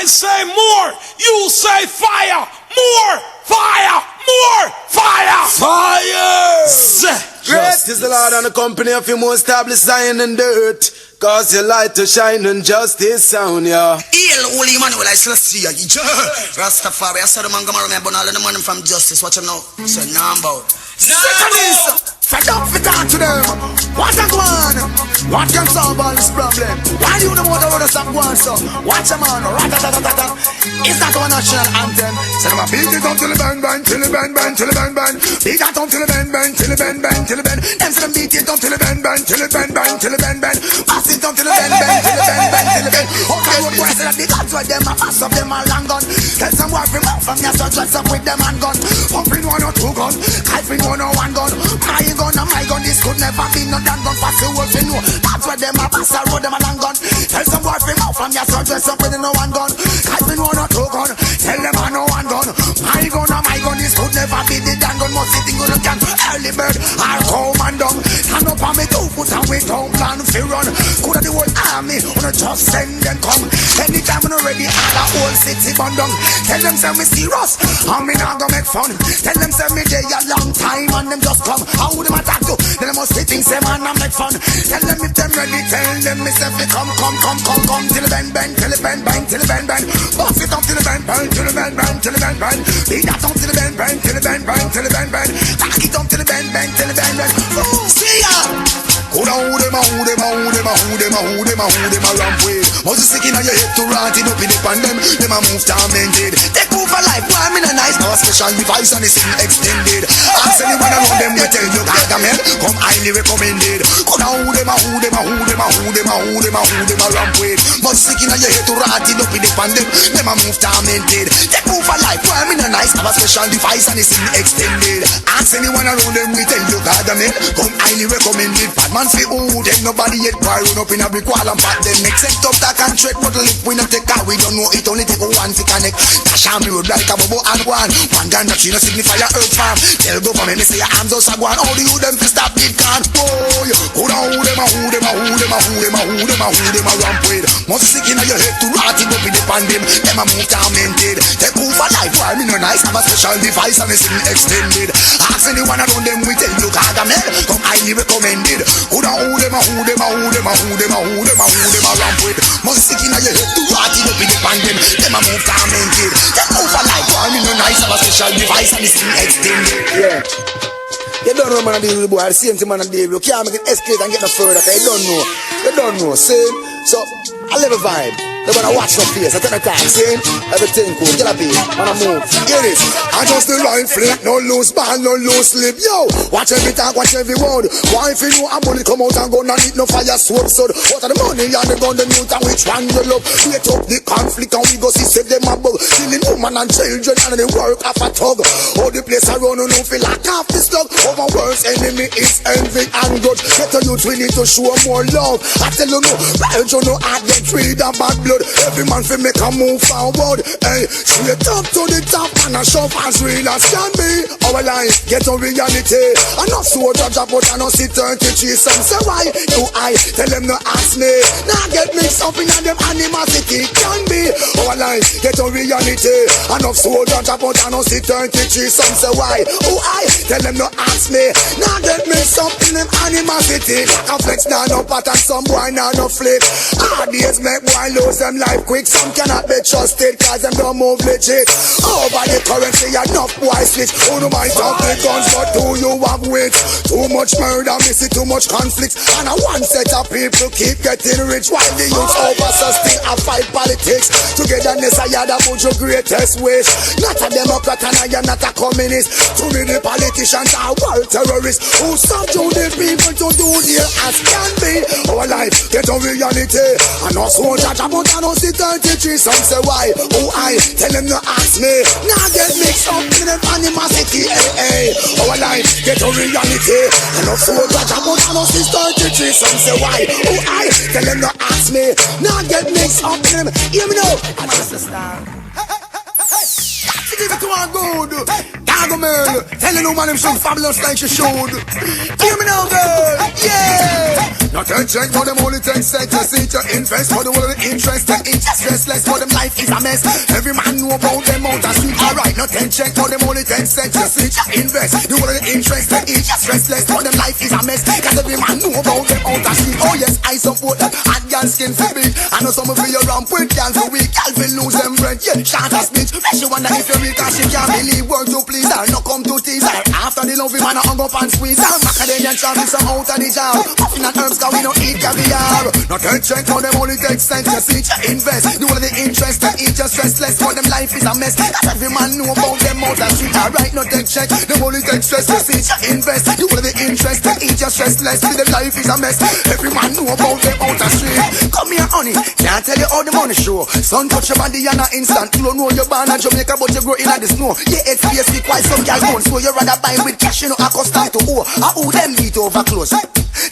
say more, you say fire. More fire. More fire. Fire. Great is the Lord and the company of your most established Zion and dirt. Cause your light to shine and justice sound, yeah. Holy man, well, I still see you. Rastafari, I saw the man come around me, but all of the money from justice. Watch him now. So now I'm about. Fed up for talk to them. What a go on? What can solve all this problem? Why do you know what the world stop going so? Watch them on. Rat-a-ta-ta-ta-ta. Is that our national anthem? So them a beat it up till the bang bang, till the bang bang, till the bang bang. Beat that up till the bang bang, till the bang bang, till the bang. Them say them beat it up till the bang bang, till the bang bang, till the bang bang. Pass it up till the bang bang, till the bang bang, till the bang. Up the road boys say that the guns with them a pass up them a long gun. Tell some boy from out from there so dress up with them handgun. Pumping 1 or 2 gun, typing 1 or 1 gun. My gun, this could never be no damn gun. Pass the world to know. That's where them a pass a road, them a long gun. Tell some boy from out from your son dress up with no 1 gun. Typing 1 or 2 gun. Tell them I no 1 gun. My gun, this could never be the damn gun. Must sitting on the can. Early bird, I'll come and down. Stand up on me 2 foot and we don't plan to run. Could have the whole army, wanna just send them come. Anytime when I'm ready, all the whole city burn down. Tell them say me serious, and me not gonna make fun. Tell them say me there a long time and them just come. How would them attack you? Then I must sit in say man and make fun. Tell them if them ready, tell them me say come till the bang bang, till the bang bang, till the bang bang. Bust it up till the bang bang, till the bang bang, till the bang bang. Beat that up till the bang bang, till the bang bang, till the bang bang. Back it up till the bang bang, till the bang bang. See ya. Coulda who them a ramp with. Must be sick inna your head to rot it up in the pan them. Them a move tormented. Take over life, boy, me no nice. Now a special device and it's extended. Ask anyone around them, we tell you Gargamel, come highly recommended. Coulda who them a ramp with. Must be sick inna your head to rot it up in the pan them. Them a move tormented. Take over life, boy, me no nice. Now a special device and it's extended. Ask anyone around them, we tell you Gargamel, come highly recommended. Man say ooh, them nobody yet boy run up in a brick wall and pat them neck. Set up that and tread, but lip we not take out. We don't know it only take 1 to connect. Dash on the road like a bubble and one. One gun that she no signify a earth farm. Tell government me say your arms just a go on. All the you them to stop it can't boy. Who them a ramp with. Must sick inna your head to rot it up in the pan them. Them a move tormented. Take over life while me no nice. Have a special device and it's extended. Ask anyone around them we tell you Gargamel, come highly recommended. Who them a ramp with. Must stick inna your head to rot it up in the pan them. Them a move tormented. Take over life, boy, me no nice. Have a special device and it's extended. Yeah. You don't know man a deal with the boy. The same thing man a deal with. You can't make it escalate and get no further. Cause you don't know. Same. So, I live a vibe. They wanna watch no face, I tell the time, see? Everything cool, get up here, wanna move. Hear this, I just the line flip, no loose ball, no loose slip. Yo, watch every talk, watch every word. Why if you know a bullet come out and gun and need no fire sword. What are the money and the gun, the youth and which one you love? Wait up the conflict and we go see save them above. Killing woman and children and the work of a thug. All the place around you know feel like half the slug. Our worst enemy is envy and grudge. Get a youth, we need to show more love. I tell you no, right you know I get free the bad blood. Every man fi make a move forward. Hey, straight up to the top and a shove as real as can be. Our life get a reality. Enough soldier drop out and no see 33. Some say why do I tell them no ask me. Now get mixed up in them animosity. Can be our life get a reality. Enough soldier drop out and no see 33. Some say why do I tell them no ask me. Now get mixed up in them animosity. Like a flex now no pattern, some boy now no flip. Hard days make boy lose them life quick. Some cannot be trusted cause them don't move legit. Over the currency enough boy switch. Who no mind talk the guns but do you have wit? Too much murder, missing too much conflicts. And a one set of people keep getting rich while the youth over so still a fight politics. Togetherness I had a Buju greatest wish. Not a Democrat and I am not a communist. To me the politicians are world terrorists who subdue the people to do their as can be. Our life get a reality. And no soldier jump out and no see 33. Some say why? Oh I tell them no ask me. Now get mixed up in them animosity. Hey, our life get a reality. And no soldier jump out and no see 33. Some say why? Oh I tell them no ask me. Now get mixed up in them. Hear me now. I just a star. Give it to one good. Gargamel, tell the woman him some fabulous like she should. Hear me now, girl. Yeah. Not a check, but them only take sex to see to invest. For the world of interest, and each stressless, for them life is a mess. Every man know about them out of street. Alright, not 10 check, but them only take sex to see to invest. The world of interest, and each stressless, for them life is a mess. Cause every man know about them out of street. Oh yes, I support that. Hot girl skin for big. I know some of you ramp with girls for weak. Girl will lose them bread. Yeah, short as bitch. Make you wonder if you're weak, cause she can't believe word to please her. No come to tease her. After the love, man, I hung up and squeeze her. Macadamia chop is some out of the jar. Puffin' and herbs, cause we don't eat caviar. Not a check, for them only take cents to see to invest. Do all the interest to eat just stressless. For them life is a mess. Cause every man know about them out of street. Alright, not take check. Them only take stress to see to invest. Do all the interest to eat just stressless. For them life is a mess. Every man know about them out of street. Come here, honey. Can't tell you how the money show. Sun touch your body and an instant. You don't know you're born in Jamaica, but you grow in the snow. Yeah, it's basic why some girl won't. So you rather buy with cash, you know, accustomed to owe. I owe them beat over close.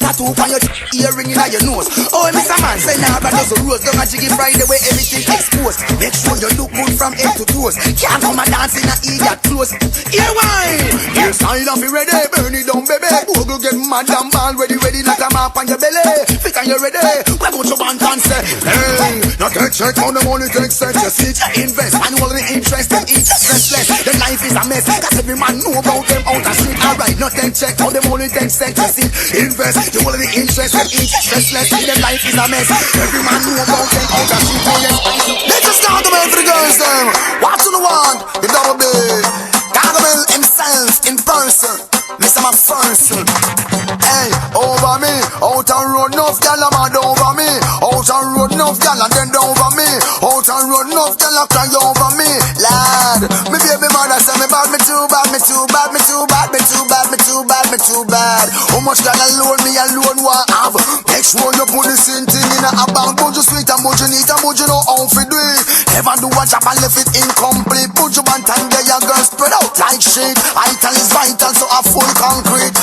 Tattoo on your earring in your nose. Oh, Mr. Man, say now, but those rose. Don't have jiggy Friday where everything exposed. Make sure you look good from head to toes. Can't come and dance in a idiot clothes. Here wine, here style of you ready. Burn it down, baby. Google get mad and ball ready, not a map on your belly. Fit on you ready. Where go to Banton say, hey, not take check on the money, take sex. You see, you invest, and all the interest and each stressless. Them life is a mess, cause every man know about them out of street. Alright, not take check on the money, take sex. You see, invest, you all the interest and each stressless. Them life is a mess, every man know about them out of street. Oh yes, let's just start the bell for the girls them. What you want, the double B. Gargamel himself in person, Mr. McPherson. Hey, over me, out and road enough gal a mad over me. Out and road enough gal and then over me. Out and road enough gal a cry over me. Lad, me baby mother say me bad, me too bad, me too bad, me too bad, me too bad, me too bad, me too bad. How much gal alone me alone want have? Make sure you put the same thing in a bank. Buju sweet and Buju neat and Buju know how to do it. Never do a job and left it incomplete. Buju Banton get your girl spread out like shit. Vital is vital, so a full concrete.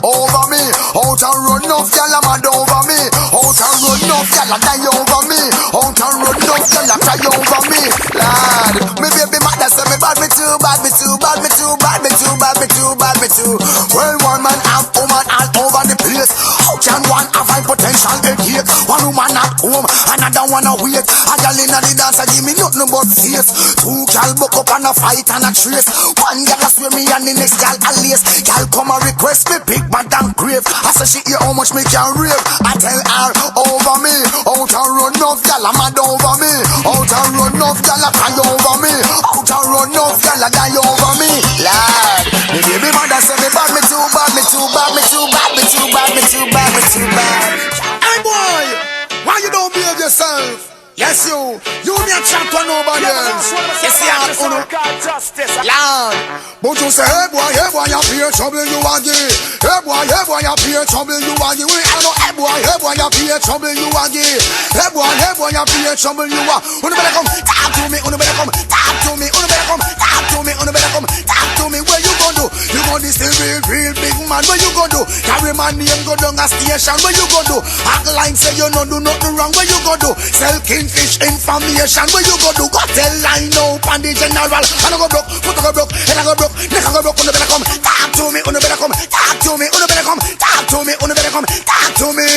Over me, out and run enough gal a mad over me. Out and run enough gal a die over me. Out and run enough gal a cry over me. Lad, me baby mother say me bad, me too bad, me too bad, me too bad, me too bad, me too bad, me too. Well, one man have woman all over the place. How can one have high potential headache? One woman at home, another one a wait. A gal inna the dance a give me nothing but face. Two gal buck up and a fight and a trace. One gal a swear me and the next gal a lace. Gal come a request me big bad and grave. I say she hear how much me can rave. I tell her over me. Out and run enough gal a mad over me. Out and run enough gal a cry over me. Out and run enough gal a die over me. Lad, the baby mother say me bad, me too bad, me too bad, me too bad, me too bad, me too bad, me too bad. Hey boy, why you don't behave yourself? Yes, you me a chat to nobody else. You see how Lord, but you say, hey boy, you fear trouble you a give. Hey boy, you fear trouble you a give. I know, hey boy, you fear trouble you a give. Hey boy, you fear trouble you a. Unu better come talk to me, unu better come talk to me, unu better come talk to me, unu better come talk to me. Where you gon' do? You gon' this the real big man. Where you gon' do? Carry my name go down a station. Where you gon' do? Act like say you no do nothing wrong. Where you gon' do? Sell kingfish information. Where you gon' do? Go tell line now on the general. And I go broke, foot I go broke, head I go broke, neck I go broke. Unu better come talk to me, unu better come talk to me, unu better come talk to me, unu better come talk to me.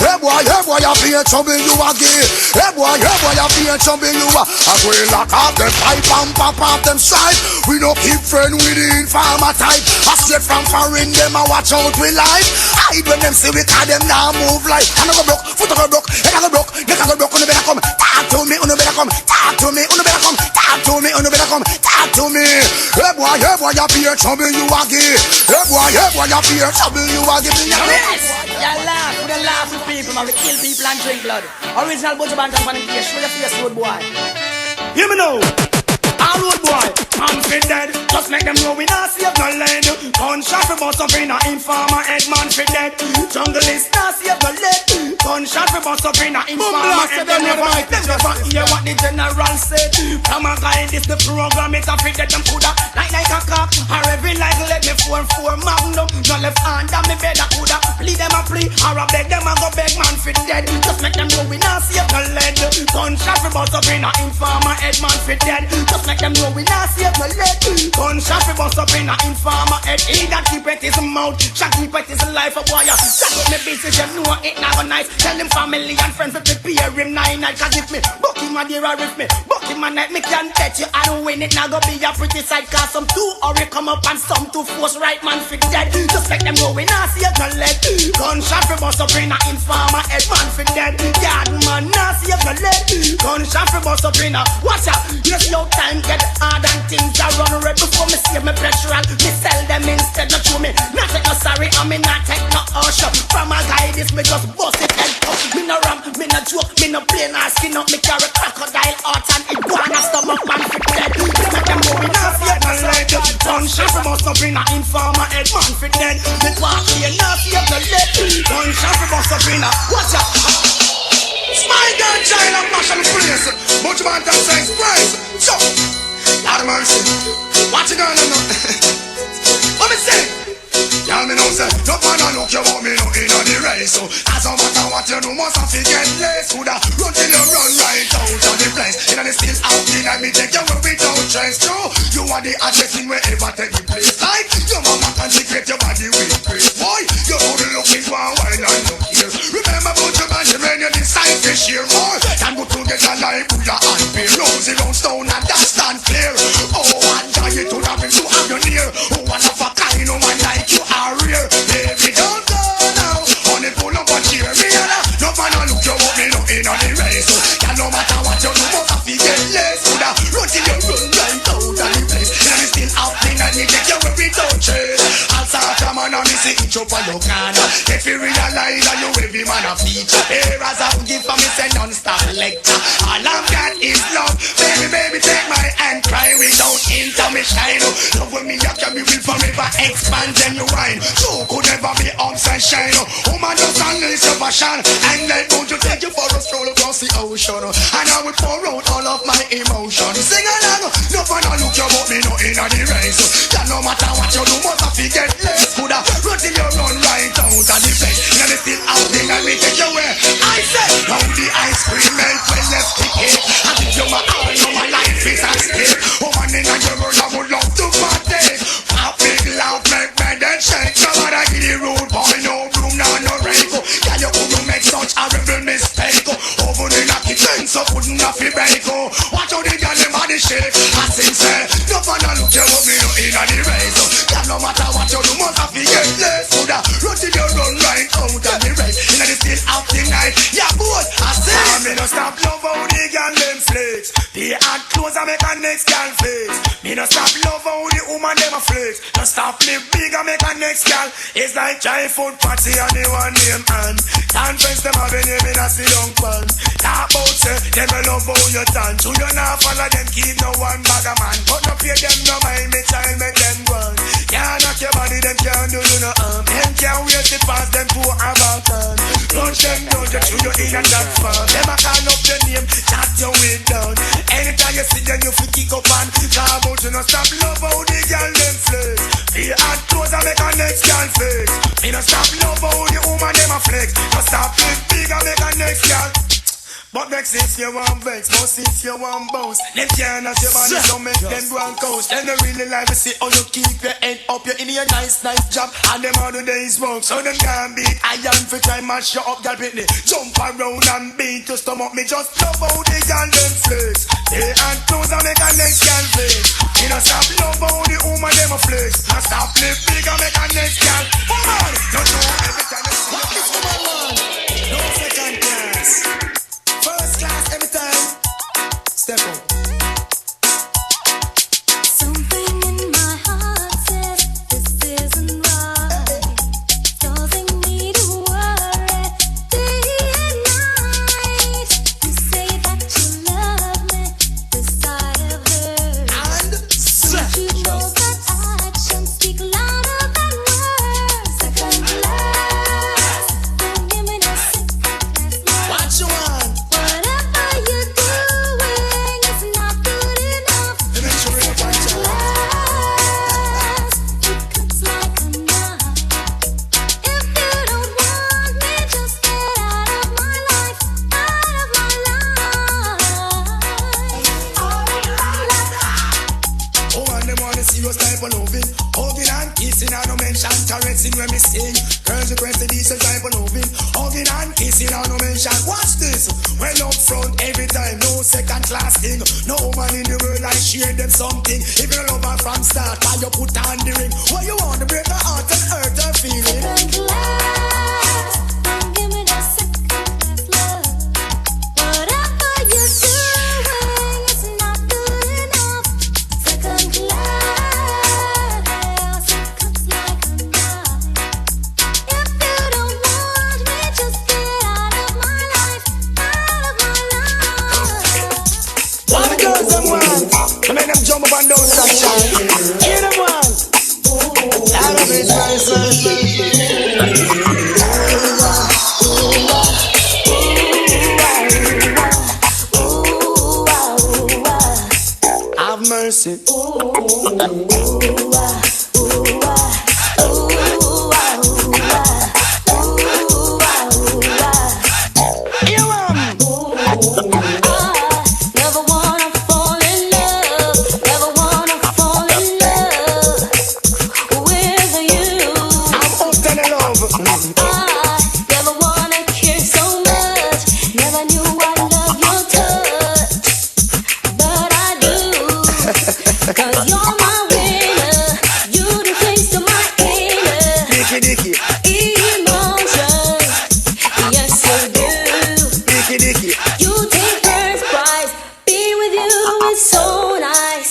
Hey boy, you fear trouble you a give. Hey boy, you fear trouble you a. I go lock off them pipe and pop off them side. We no keep friend with the informer type. I straight from foreign them I watch out with life. Hide when them see we call them now move like. And I go broke, foot I go broke, head I go broke, neck I go broke. Unu better come talk to me, unu better come talk to me, unu better come talk to me, unu better come talk to me. Hey boy, you fear trouble you a give. Hey boy, you fear trouble you a give. Y'all laugh with the laughing people, man. We kill people and drink blood. Original Buju Banton from the place. Show your face, road boy. Hear me now. All road boy, I'm fit dead. Just make them know we not save no lead. Gunshot for bust up in a informer head, man fit dead. Jungle is not save no lead. Gunshot for bust up in a informer head. Them never hear what the general said. From a guy, this the program, it's a fit dead. Them coulda like a cock, or every like let me 4-4 magnum. No left hand on me bed, I coulda plead them a plea, or a beg them a go beg, man fit dead. Just make them know we not save no lead. Gunshot for bust up in a informer head, man fit dead. Just make them know we not see save no lead. Gunshot fi bust up in a informer head. He that keep it his mouth, shot keep it his life a boy. Shut up me business, you know it never nice. Tell him family and friends to prepare him 9 night. Cause if me buck him a dear or if me buck him a night, me can bet you I don't win it. Now go be a pretty sight. Cause some two hurry come up and some two force right man fi dead. Just like them go we nah save no lead. Gunshot fi bust up in a informer head. Man fi dead. Yard man nah save no lead. Gunshot fi bust up in a watch out. You see how time get hard and things are run red. Before me save me petrol, me sell them instead. Not true me, not take no sorry and me not take no usher. From a guy this me just bust it head up. Me no ram, me no joke, me no play no skin up. Me carry crocodile heart and iguana stomach man fi dead. Me make them go me nah save no lead. Gunshot fi bust up in a informer head. Man fi dead. Me walk here nah save no lead. Gunshot fi bust up in a watch out. My God, child, I'm mashing the place. Buju Banton-UnClaimed price. So, Lord of mercy. What you gonna do? What me say? Y'all me know say, no man a look you want me no in on the race. So, as no matter what you do, must have to get less. Coulda run till you run right out of the place. In the still out in and me take you away without trace. True, you are the addressing wherever take the place. Like, your mama can secret your body with grace. Boy, you go to looking for a while and look here. Remember about your man, you when you decide to share more. Can go together like Buddha and Bear. Rosy round stone and that stand clear. Oh, one guy you to have him to have you near. Oh, one of a kind, no man like you are rare. Baby, don't go now. Honey, pull up and cheer me. No man a look you up me no in on the race. Yeah, no matter what you do, must have to get less. Coulda run till you run right out of the place. And me still out thing and me take you without trace. I'll start a man and me say each up on your corner. If you realize that you every man a feature. Here as I give for me say non-stop lecture. All I've got is love. Baby, baby, take my hand. Cry without intermission. Love when me a carry will forever expand and you wine. So could never be ups and shine. Woman just unleash your passion. And let go to take you for a stroll across the ocean. And I will pour out all of my emotions. Sing along. No fun to look you but me no in the race. That no matter what you do must have to get less. Coulda run till you run right out of the place. And me still out there and me take you where I say. Now the ice cream melt when left the cake. I think you're my heart, you're my life is at stake. Woman in a your world I would love to partake. Pop big loud make bed and shake. Nobody give the rude boy no room now no rake. Can you come to make such horrible mistake? Over in a kitchen so couldn't have to break. Watch how the girl them body shake. I sing say, no fun to look you up me no in the race. Yeah, no matter what you do must have to get less. Coulda run till you run right out of the race. In the still out the night. Yeah, good. I say, me no stop love how the girl them flex. The hard clothes I make a next girl face. Me no stop love how the woman them a flex. No stop live big I make a next girl. It's like giant food party and the one name and conference them have a name in a sit down pan. Talk about say them a love how you dance. So you not follow them keep no one bag a man. But no pay them no mind me child make them run. Can't knock your body them can't do you no harm. Them can't wait to pass them to about time. Lunch them down just show you in and that far. Them a call up your name chat your way down. Anytime you see them you feel kick up and talk about you no stop love how the girl them flex. The hard clothes I make a next girl flex. Me no stop love how the woman them a flex. No stop live big I make a next girl. But next if you want vex, but if you want bounce, them can't have your body, so make them go and coast. Then they really like to see how you keep your head up. You're in your nice job, and them all the days work. So them can't beat iron for try mash you up, girl Pitney. Jump around and beat your stomach. Me just love how the girl them flex. They and clothes and make a next girl flex. Me no stop love how the woman them a flex. No stop live big and make a next girl. Come on, no every time you see this woman one. No second class. First class every time. Step up. Something in my heart says this isn't right. Causing me to worry day and night. You say that you love me, this I have heard. serious type of loving. Hugging and kissing and no mention caressing when me sing. Girls request a decent type of loving. Hugging and kissing and no mention. Watch this. Well up front every time, no second class thing. No woman in the world I share them something. If you love her from start, why you put on the ring? What you want to break her heart and hurt her feeling? Second class, don't give me that second class love. Whatever you're doing, it's not good enough. Second class, it cuts like a knife. If you don't want me, just get out of my life, out of my life. All the girls them want, I make them jump up and down sunshine. Hear them want. Out of his have mercy. Never wanna fall in love. Never wanna fall in love with you. I'm hooked on the love. I never wanna care so much. Never knew I love your touch, but I do. 'Cause you're my winner. You do things to my inner Dicky Dicky, emotions. Yes, you do. Dicky Dicky. You take first prize. Being with you is so nice.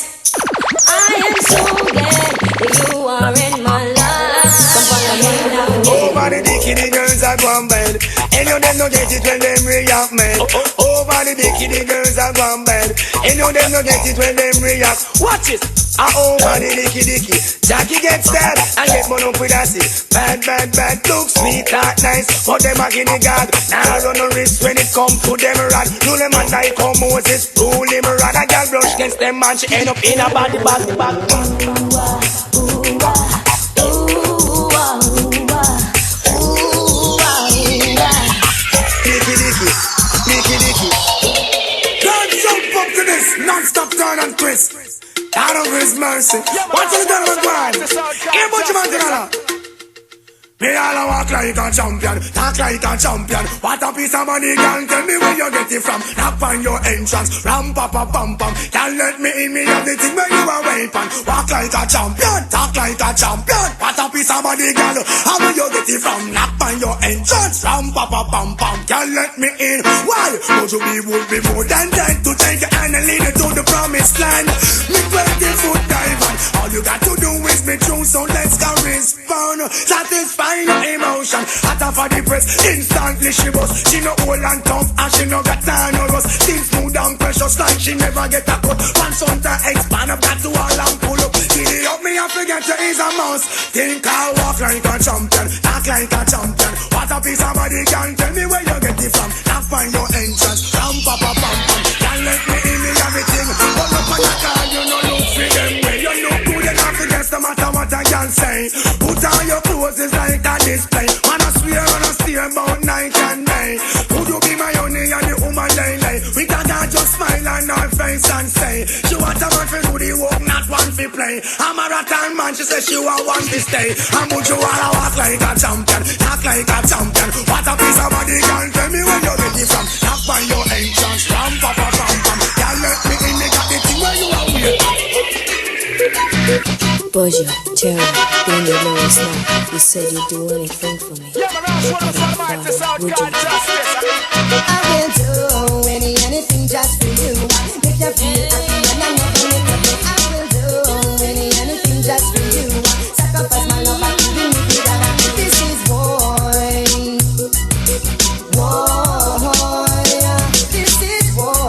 I am so glad that you are in my life. Come follow me now. Over the dicky, the girls are gone bad. And you them no get it when them react, man. Over the dicky, the girls are gone bad. And you them no get it when them react. Watch it. Over the dicky. Jackie gets sad and get one up with a seat. Bad. Look sweet, that nice. But them a guinea god. Now run no risk when it come to them rod. Do them and I come Moses. Rule him rod. A girl brush against them man. She end up in a body bag. Dicky. Can't jump up to this. Non-stop turn and twist. Out of his mercy. Watch the gentleman go on. Here, Buju Banton. Me all a walk like a champion, talk like a champion. What a piece of money, girl, tell me where you get it from. Knock on your entrance, ram pa pa pam pam. Can't let me in, me have the thing where you are waiting. Walk like a champion, talk like a champion. What a piece of money, girl, how will you get it from? Knock on your entrance, ram pa pa pam pam. Can't let me in, why? Would be more than that to take your hand and lead you to the promised land. Me 20-foot diamond, all you got to do is be true, so let's go respond. Satisfy no emotion, hotter for the press. Instantly she bust. She no old and tough and she no got time no rust. Still smooth and precious like she never get a cut. Once on to expand up, got to all and pull up. Giddy up me and forget you is a mouse. Think I walk like a champion, talk like a champion. What a piece of body, can tell me where you get it from. Knock on your entrance, ram pa pa pam pam. Can't let me in me everything. Pull up on your car, you no look for them way. You look good enough to guess no matter what I can say. Put on your clothes, it's like a display. Man, I swear on a stay about night and day. Would you be my honey and the woman lay? We can just smile on her face and say, she want a man for do the work, not one for play. I'm a rattan man, she says she want one to stay. And would you wanna walk like a champion, talk like a champion. What a piece of body, can tell me where you get it from. Knock on your entrance, ram pa pa pam pam. Can't let me in, me got the thing where you are with. Buju, tell me, when you know it's not, you said you'd do anything for me. Would you? I will do anything just for you. Make you feel happy and I'm not gonna make you. I will do anything just for you. Sacrifice my love and give me the This is boy. This is boy.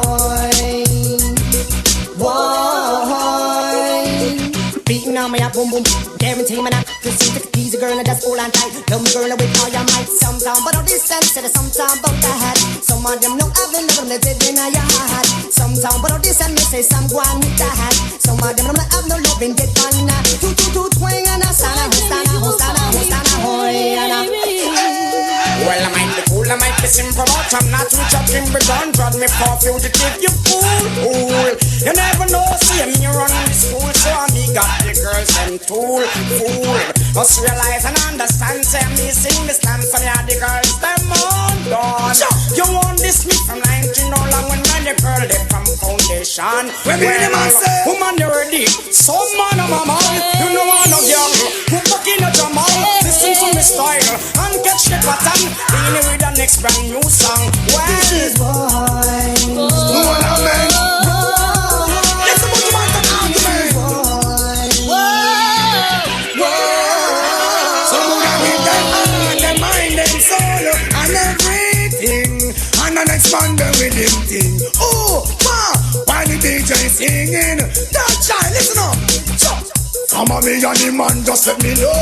Beating on me up, boom boom. Guarantee me not to see the easy girl and that's all I'm tight. Love me girl with all your might. Sometime but all this sense to the sometime but I had. Some of them know I've never let it in your heart. Sometime but all this and me say some go on with that. Some of them don't have no love in get on that. Two twang and a sana. Well, I might be cool, I might be simple, but I'm not rich up in return. Drag me for fugitive, you fool. You never know, see me running the school, so I me got the girls tool, fool. Must realize and understand, say me sing this time for me and the girls, them on done. You want this me from 19 no long when the girl they from foundation. When me the man say, woman you ready, some man of my mind, you know I know girl, who fuck in a drum out, listen to me style, and catch the pattern, in with the next brand new song. Well, this is why, what I meant. Let's put the man to argument. Them mind, them soul, and everything, and an expander with him thing. Oh, wow, why the DJ singing? That child, listen up. Come on, me and the man just let me know.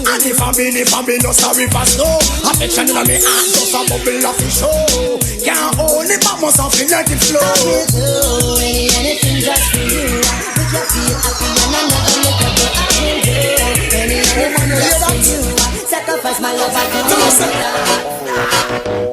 And if I'm no sorry for snow. Affection in me heart just a bubble of the show. Can't hold it, but must have to let it flow. I will do anything just for you. Make you feel happy and I never look at you. I will do anything just for you. Sacrifice my love, I can do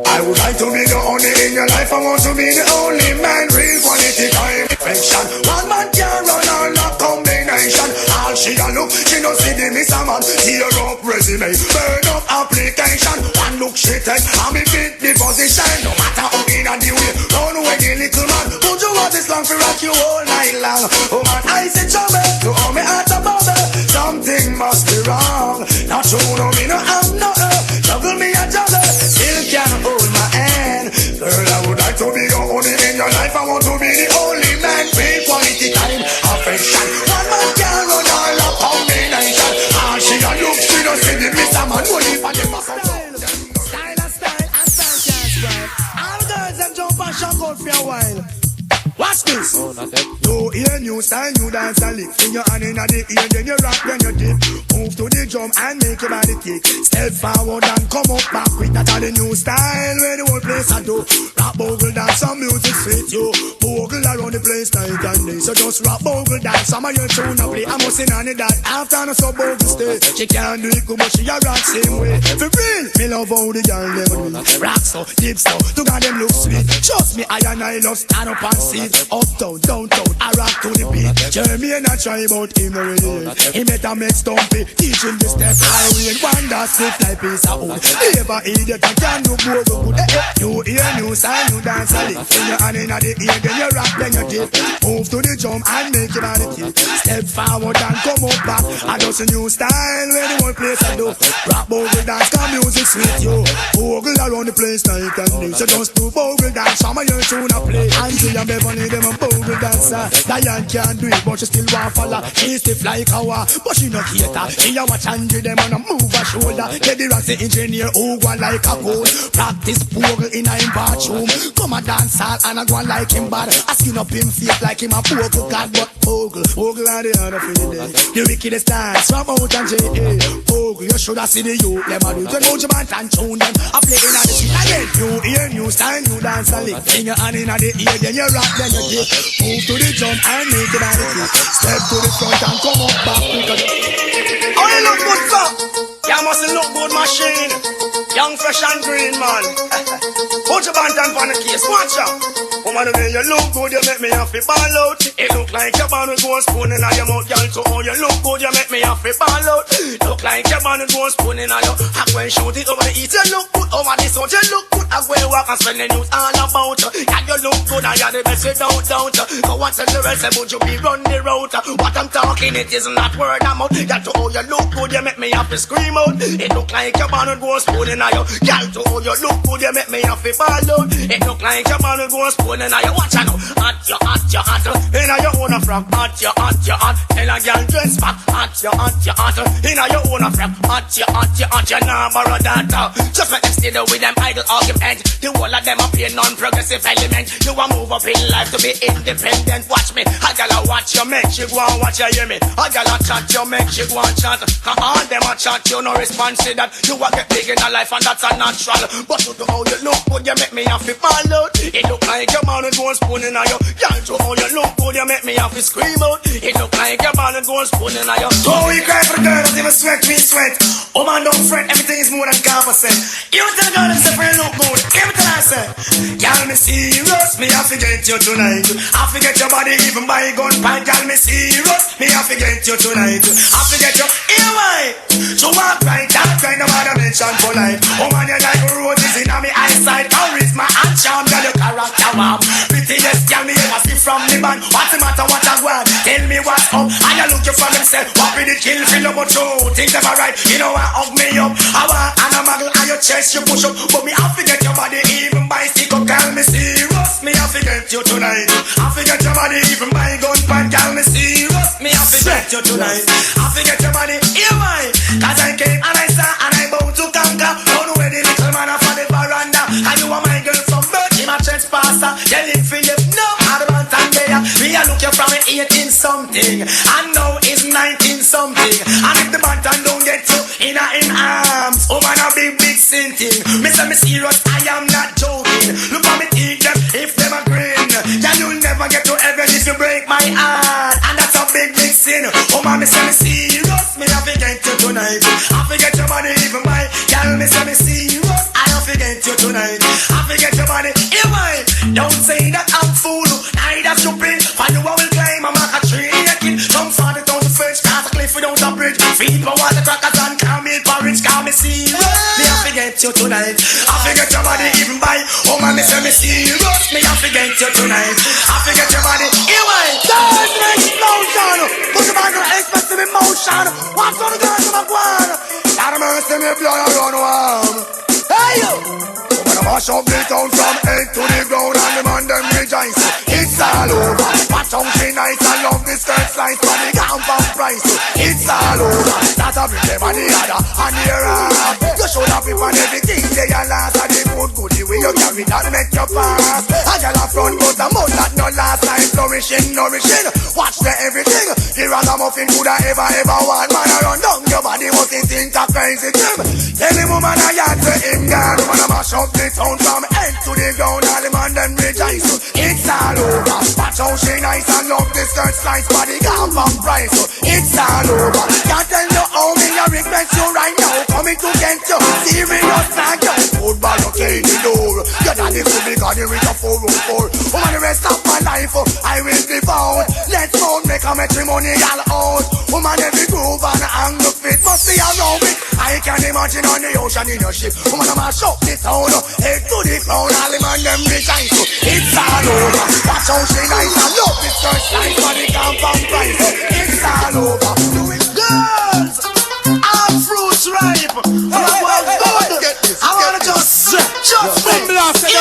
I would like to be the only in your life. I want to be the only man. Real quality time affection. One man can run all the combination. All she a look, she don't see the miss a man. Tear up resume, burn up application. One look she take, and me fit the position. No matter how in and the way, run away the little man. Would you want this long for rock you all night long? Oh man, I say trouble, to all me heart a bubble. Something must be wrong. Not true, no me no I'm not juggle me a juggle. Still can't hold my hand. Girl, I would like to be the only in your life. I want to be the only man. Real quality time affection. One man can run all the combination. All she a look, she don't see the miss a man. Only for them style and style can't spoil. All girls them jump and shock out for a while. Watch this. You hear new style, new dance and lick. Bring your hand in the ear, then you rock, then you dip. Move to the drum and make your body kick. Step forward and come up back with that all the new style where the whole place I do. Rap bogle dance, some music sweet you. Bogle around the place night and day. So just rap bogle dance, some of your tune and play. I must sing on it that after no so bogle stay. She can't do it good but she a rock same way. For real, me love how the girl them do. Rock so, dip so, to got them look sweet. Trust me, I and I love stand up and see. Uptown, downtown, I rock to the beat. Jeremy and I try about him already. He met a make stumpy, teaching the step. I will wonder slip like piece of wood. Never idiot, I can't do more good. You hear new style, new dance a lick. When you're hand in the ear, then you rock, then you dip. Move to the drum and make your body kick. Step forward and come up back. I just a new style where the whole place I do. Rock bogle dance, come music sweet you. Bogle around the place night and day. So just do bogle dance, some of your tune a play. Until you never need them a bogle dancer. Diane can't do it, but she still want follow. She stiff like a war, but she no cater. She a watch and do them and a move her shoulder. Get the Roxy engineer who go like a gold. Practice bogle in a him bathroom. Come a dance hall and a go like him bad. I skin up him face like him a bogle god, but bogle are the other for the day. The wickedest dance from out and J.A. Bogle, you shoulda see the youth. Them a do it when Buju Banton-UnClaimed them. I play in the street again. You hear new style, new dance a lick. Bring your hand in the ear, then you rock, then you dip. Move to the jump and make it body kick. Step to the front and come up back quicker. Oh, you look good, sir. You must look good, machine. Young, fresh and green, man. Buju Banton on the case, watch out. Woman, when you look good, you make me have to ball out. It look like your man with one spoon in your mouth, girl. So how you look good, you make me have to ball out. Look like your man with one spoon in your mouth. I go and shoot it over the eat, you look good. Over the sound, you look good. I go and walk and spend the news all about. Yeah, you look good, and you're the best without doubt. Go and tell the rest, would you be run the route? What I'm talking, it is not word of mouth. Girl, to how you look good, you make me have to scream out. It look like your man with one spoon in your mouth. Girl, to how you look good, you make me have to ball out. It look like your man with one spoon in your watch out. Hot, you hot, you hot. In your own frock, hot, you hot, you hot. Tell a girl dress back, hot, you hot, you hot. In your own frock, hot, you hot, you hot. You nah borrow that. Just make them stay there with them idle argument. The whole of them a play non-progressive element. You a move up in life to be independent. Watch me, a girl a watch you make she go and watch you hear me. A girl a chat you make she go and chat. All them a chat you no response to that. You a get big in a life and that's a natural. But to how you look good you make me have to fall out. It look like your man with one spoon in your. Girl to how you look good you make me have to scream out. It look like your ball and gold spoon in your. Oh, you cry for the girl, don't even sweat, me sweat. Oh man, don't fret, everything is more than competent. You tell the girl and say, friend, look good. Everything I say, girl, me serious, me I forget you tonight. I forget your body even by gun pipe. Girl, me serious, me I forget you tonight. I forget you, here why? So walk right, that kind of other mention for life. Oh man, you like roses in my eyesight. Charisma and charm, girl, your character warm. Prettiest girl me ever see from the band. What's the matter, what I want? Tell me what's up. And you look you from himself. What be the kill, feel about you? Things ever right, you know I hug me up. I want and a muggle and your chest you push up. But me I forget your body even by stick up. Girl, me serious, me I forget you tonight. I forget your body even by gun pan. Girl, me serious, me I forget you tonight. I forget your body, here why? Cause I came and I saw and I bound to conquer. Don't where the little man off on the veranda. And you are my girl from birth, in my trespasser. You live Philip, no, Adamant and there. Me I look you from 18 something. And now it's 19 something. And if the Banton don't get you in arms, oh man a big sin thing. Me say me serious, I am not joking. Look at me teeth them, if them a grin. Then you'll never get to heaven if you break my heart. And that's a big sin. Oh man, me say me serious, me I forget you tonight. I forget your body even by. Girl, me say me serious, I forget you tonight. I forget your body, here why? Don't say that I'm fool, neither stupid. For you I will climb a Mark a tree naked. Some 40,000 French cars a cliff without a bridge. Feed my water crackers and call me porridge. Call me serious, me I forget you tonight. I forget your body even by. Oh man, me say me serious, me I forget you tonight. I forget your body, here why? There's an explosion. Put the man on expressive emotion. What's on the girls of my guan? Lot of mercy, me blood I run warm. Hey you! When I mash up the town from head to the ground and the man them rejoice. It's all over. Watch how she nice and love the skirt slice for the camp of price. It's all over. That a bring them on the other and the rap. You should have people on everything they are last. And the good the way you carry that make you pass. And y'all have front but the mouth that no last time. Nourishing. Watch the everything. The ragamuffin could have ever want. Man around down your body must think a crazy thing. Any woman I had to him God. When I mash up the town from head to the ground. All the man them rejoice. It's all over. Watch how she nice and love the skirt slice for the camp of price. It's all over. Can't tell you how me I regret you right now. Coming to get you. Serious like you. Football okay the door. Your daddy could be got with a 404. For the rest of my life I will be bound. Let's go make a matrimonial out. Woman every groove and angle fit must be around it. I can imagine on the ocean in your ship. Woman I'm a shop this town. Head to the crown. All the man them rejoice. It's all over. Watch how she nice and love this girl slice for the compound price. It's all over. Do it girls. All fruits ripe. I wanna just blast it.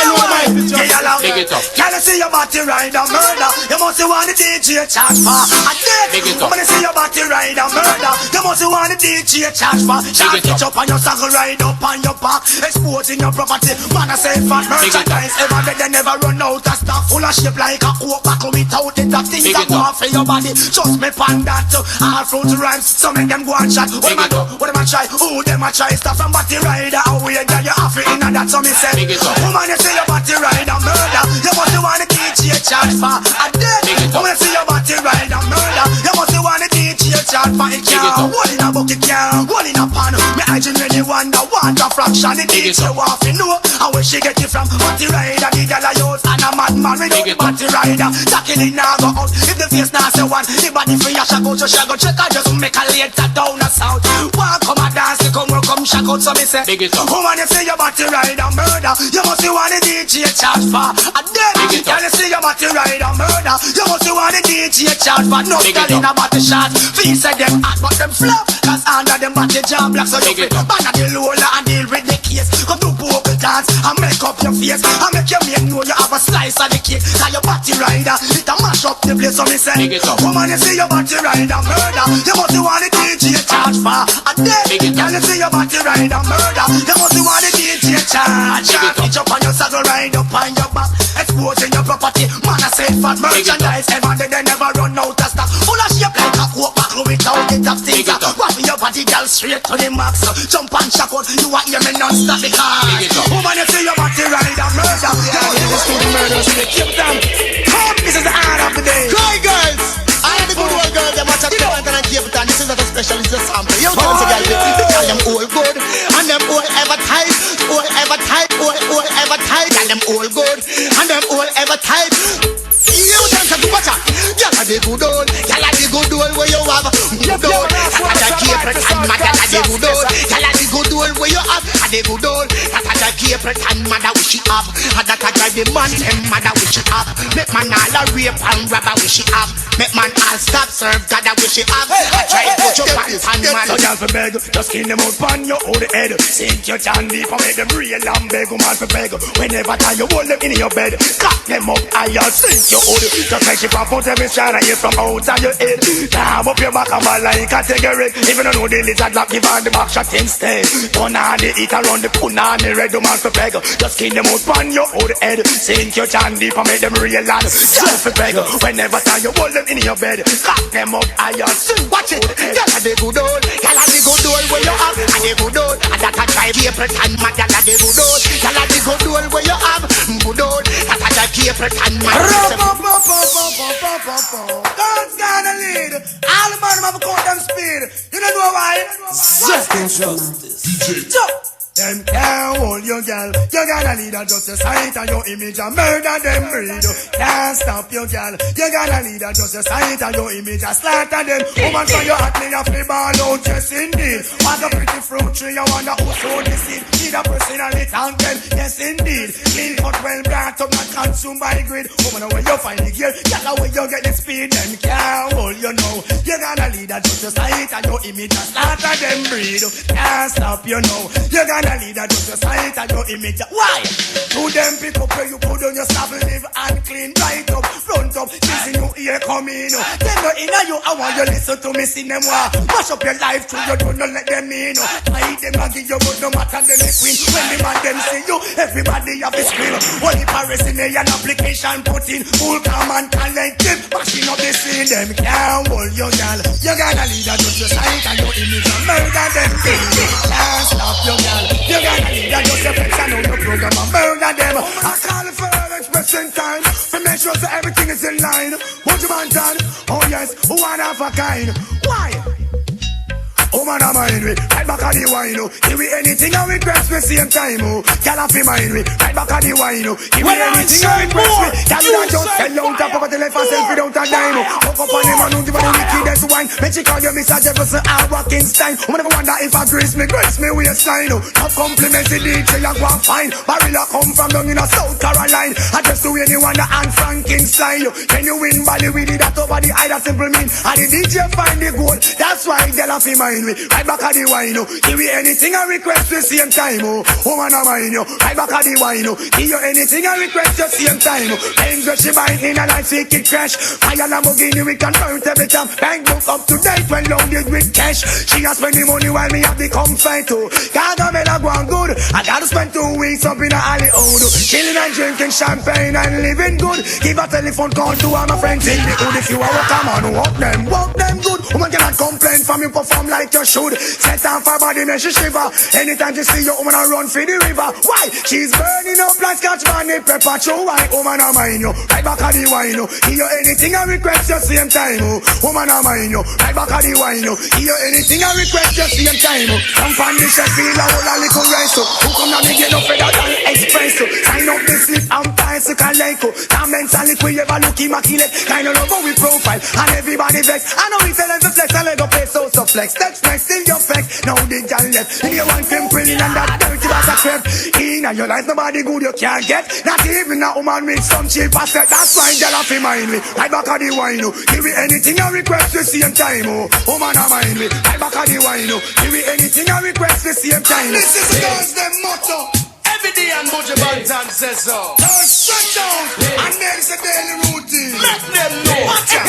Take it up. Can you see your body ride a murder? You must want the DJ charge for a dead. When you see your body ride a murder, you must want the DJ charge for. Shot it up on your saddle, ride up on your back, exposing your property. Man I say fat merchandise. Ever they never run out of stock. Full of shape like a coke buckle without it. That things that go off for your body. Just me pan that. All fruit rhymes, so make them go and chat. What am I do? What am I try? Who them I try? Stuff from body rider. How we get you off it in that? So me say, woman you see your body ride a murder, you must want the DJ charge for a dead. Woman you see your body ride a murder, you must want the DJ charge for it. Can't hold in a bucket, can't hold in a pan. Me I genuinely wonder what a fraction the DJ want to know. And where she get it from? Body rider, the girl I use and a madman without the body rider. Jackie now go out. If the face now say one, the body for your shag out, so shag out. Check out just make a later down the south. One come a dance, come shag out. So me say, woman you see your body ride a murder, you must want the DJ charge for a dead. Can you see your body ride a murder, you must want the DJ charge for. No girl in a body shot. Feet say them hot but them flop, cause under them body jam black. So you fit ban at the roller and deal with the case. Come do vocal dance and make up your face and make your mate know you have a slice of the cake. Cause your body rider, it a mash up the place. So me say, woman you see your body ride a murder, you must want the DJ charge for a dead. Can you see your body ride a murder, you must want the DJ charge. Pitch up on your saddle, ride up on your back, exposing your property. Man I say fat merchandise, ever they never run out of stock. Full of shape like a coke buckle without it of things. Grab your body girl straight to the max. Jump and shock out, you want hear me non-stop because woman you see your body ride a murder, you want to the murder, so they keep them. This is the end of the day. Cry girls. special is the sample. You tell us again, they call them all good. And them all ever tight. All ever tight. All ever tight. And them all good. And them all ever tight. You dance to watch out. Y'all are the good old. Y'all are the good old where you have. Good old. Y'all are the Cape and mother. Y'all are the good old. Y'all are the good old where you have. And the good old. Y'all are the Cape and mother which she have. And that are the man and mother which she have. Make man all a rape and robber which she have. Make man all stop serve God which she have. I try to put your pants on man. So y'all for beg, just kill them out on your old head. Sink your chan deep and make them real and beg. Man for beg. Whenever time you hold them in your bed, cock them up and you sink your old. Just like she pop out every strand and you from out of your head. Climb up your back and ball like a cigarette. Even though no the lizard lap, give on the back shot instead. Turn on the heat around the pun on the red. Man for beg. Just kill them out on your old head. Sink your chan deep and make them real and just for beg. Whenever time you hold them in your bed, cock them up and you sink. Watch it. Y'all are the good old. Y'all are the good old where you have. And the good old. And that a drive Cape and mother. Y'all are the good old. Y'all are the good old where you have. Good old. That a drive Cape and mother. God's gonna lead. All the man have caught them speed. You don't know why? Justice. Them can't hold your girl. You gotta lead her just a sight and your image and murder them breed. Can't stop your girl. You gotta lead her just a sight and your image and slaughter them. Woman so you hot me off the ball out, yes indeed. Want a pretty fruit tree, you wonder who sowed the seed. Need a personally thank them, yes indeed. Clean cut well brought up, not consumed by greed. Woman where you find the gear, girl where you get the speed. Them can't hold you know. You gotta lead her just a sight and your image and slaughter them breed. Can't stop you know. You gotta leader just your sight and your image. Why? To them pick up where you put on your stable, live and clean, right up, front up, listen you hear coming. Then go in you, I want you listen to me, see them war. Mash up your life through you, don't let them in. I eat them and give you, but no matter them they queen. When the man them see you, everybody have a scream. Only Paris in an application put in, full calm and collective, mashing up the scene. Them can't hold your girl. You got a leader just your sight and your image and murder them. Can't stop your girl. You got a leader, just your friends and know your program and murder them. I call it for expressing time to make sure that everything is in line. Buju Banton, oh yes, one of a kind. Why? Oh man, I'm mind we, right back on the wine. Give me anything I request me same time. Girl off in mind we, right back on the wine. Give me anything I request me. Girl don't just sell out and forget to left herself without a dime. Hook up on him and don't give her the wickedest wine. When she call you Mr. Jefferson or Rockinstein, I never wonder if I grace me waistline. Top compliment the DJ I go and find. Barilla come from down in South Carolina. I just do anyone the Anne Frankenstein. Can you win body with it that over the eye that simple mean. And the DJ find the goal. That's why girl off in mind. Right back at the wine, give me anything I request the same time. Oh man, I mind you. Right back at the wine, give you anything I request the same time. Things that she buying in a night, she kick crash. Fire Lamborghini, we can burn every time. Bank book up to date when loaded with cash. She has spend the money while me have the comfort too. Gotta make her go on good. I gotta spend 2 weeks up in a Hollywood, chilling and drinking champagne and living good. Give a telephone call to all my friends in the hood. If you are a come on, walk them good. Woman cannot complain from you perform like you should. Set on fire body then she shiver. Anytime she see you, woman I run for the river. Why? She's burning up like Scotch Bonnet pepper. Show why? Woman I mind you. Right back at the wine. Give you anything I request the same time. Woman I mind you. Right back at the wine. Give you anything I request the same time. Some fan the chef feel a whole a little rice. Who come down and get no feather than express. Sign up the slip and bicycle like. Comments and liquid you ever look immaculate. Kind of logo with profile and everybody vex. I know we tell them to flex and let go play so flex. Text flex still your flex. Now the girl left. In your one pimple and that dirty bag of crap. In your life nobody good you can't get. Not even a woman with some cheap asset. That's why girl off in mind me. Right back at the wine. Give me anything I request the same time. Woman I mind me. Right back at the wine. Give me anything I request the same time. This is the girls them motto. Every day and Buju Banton says so. Now stretch out and there's a daily routine. Let them know. Watch out.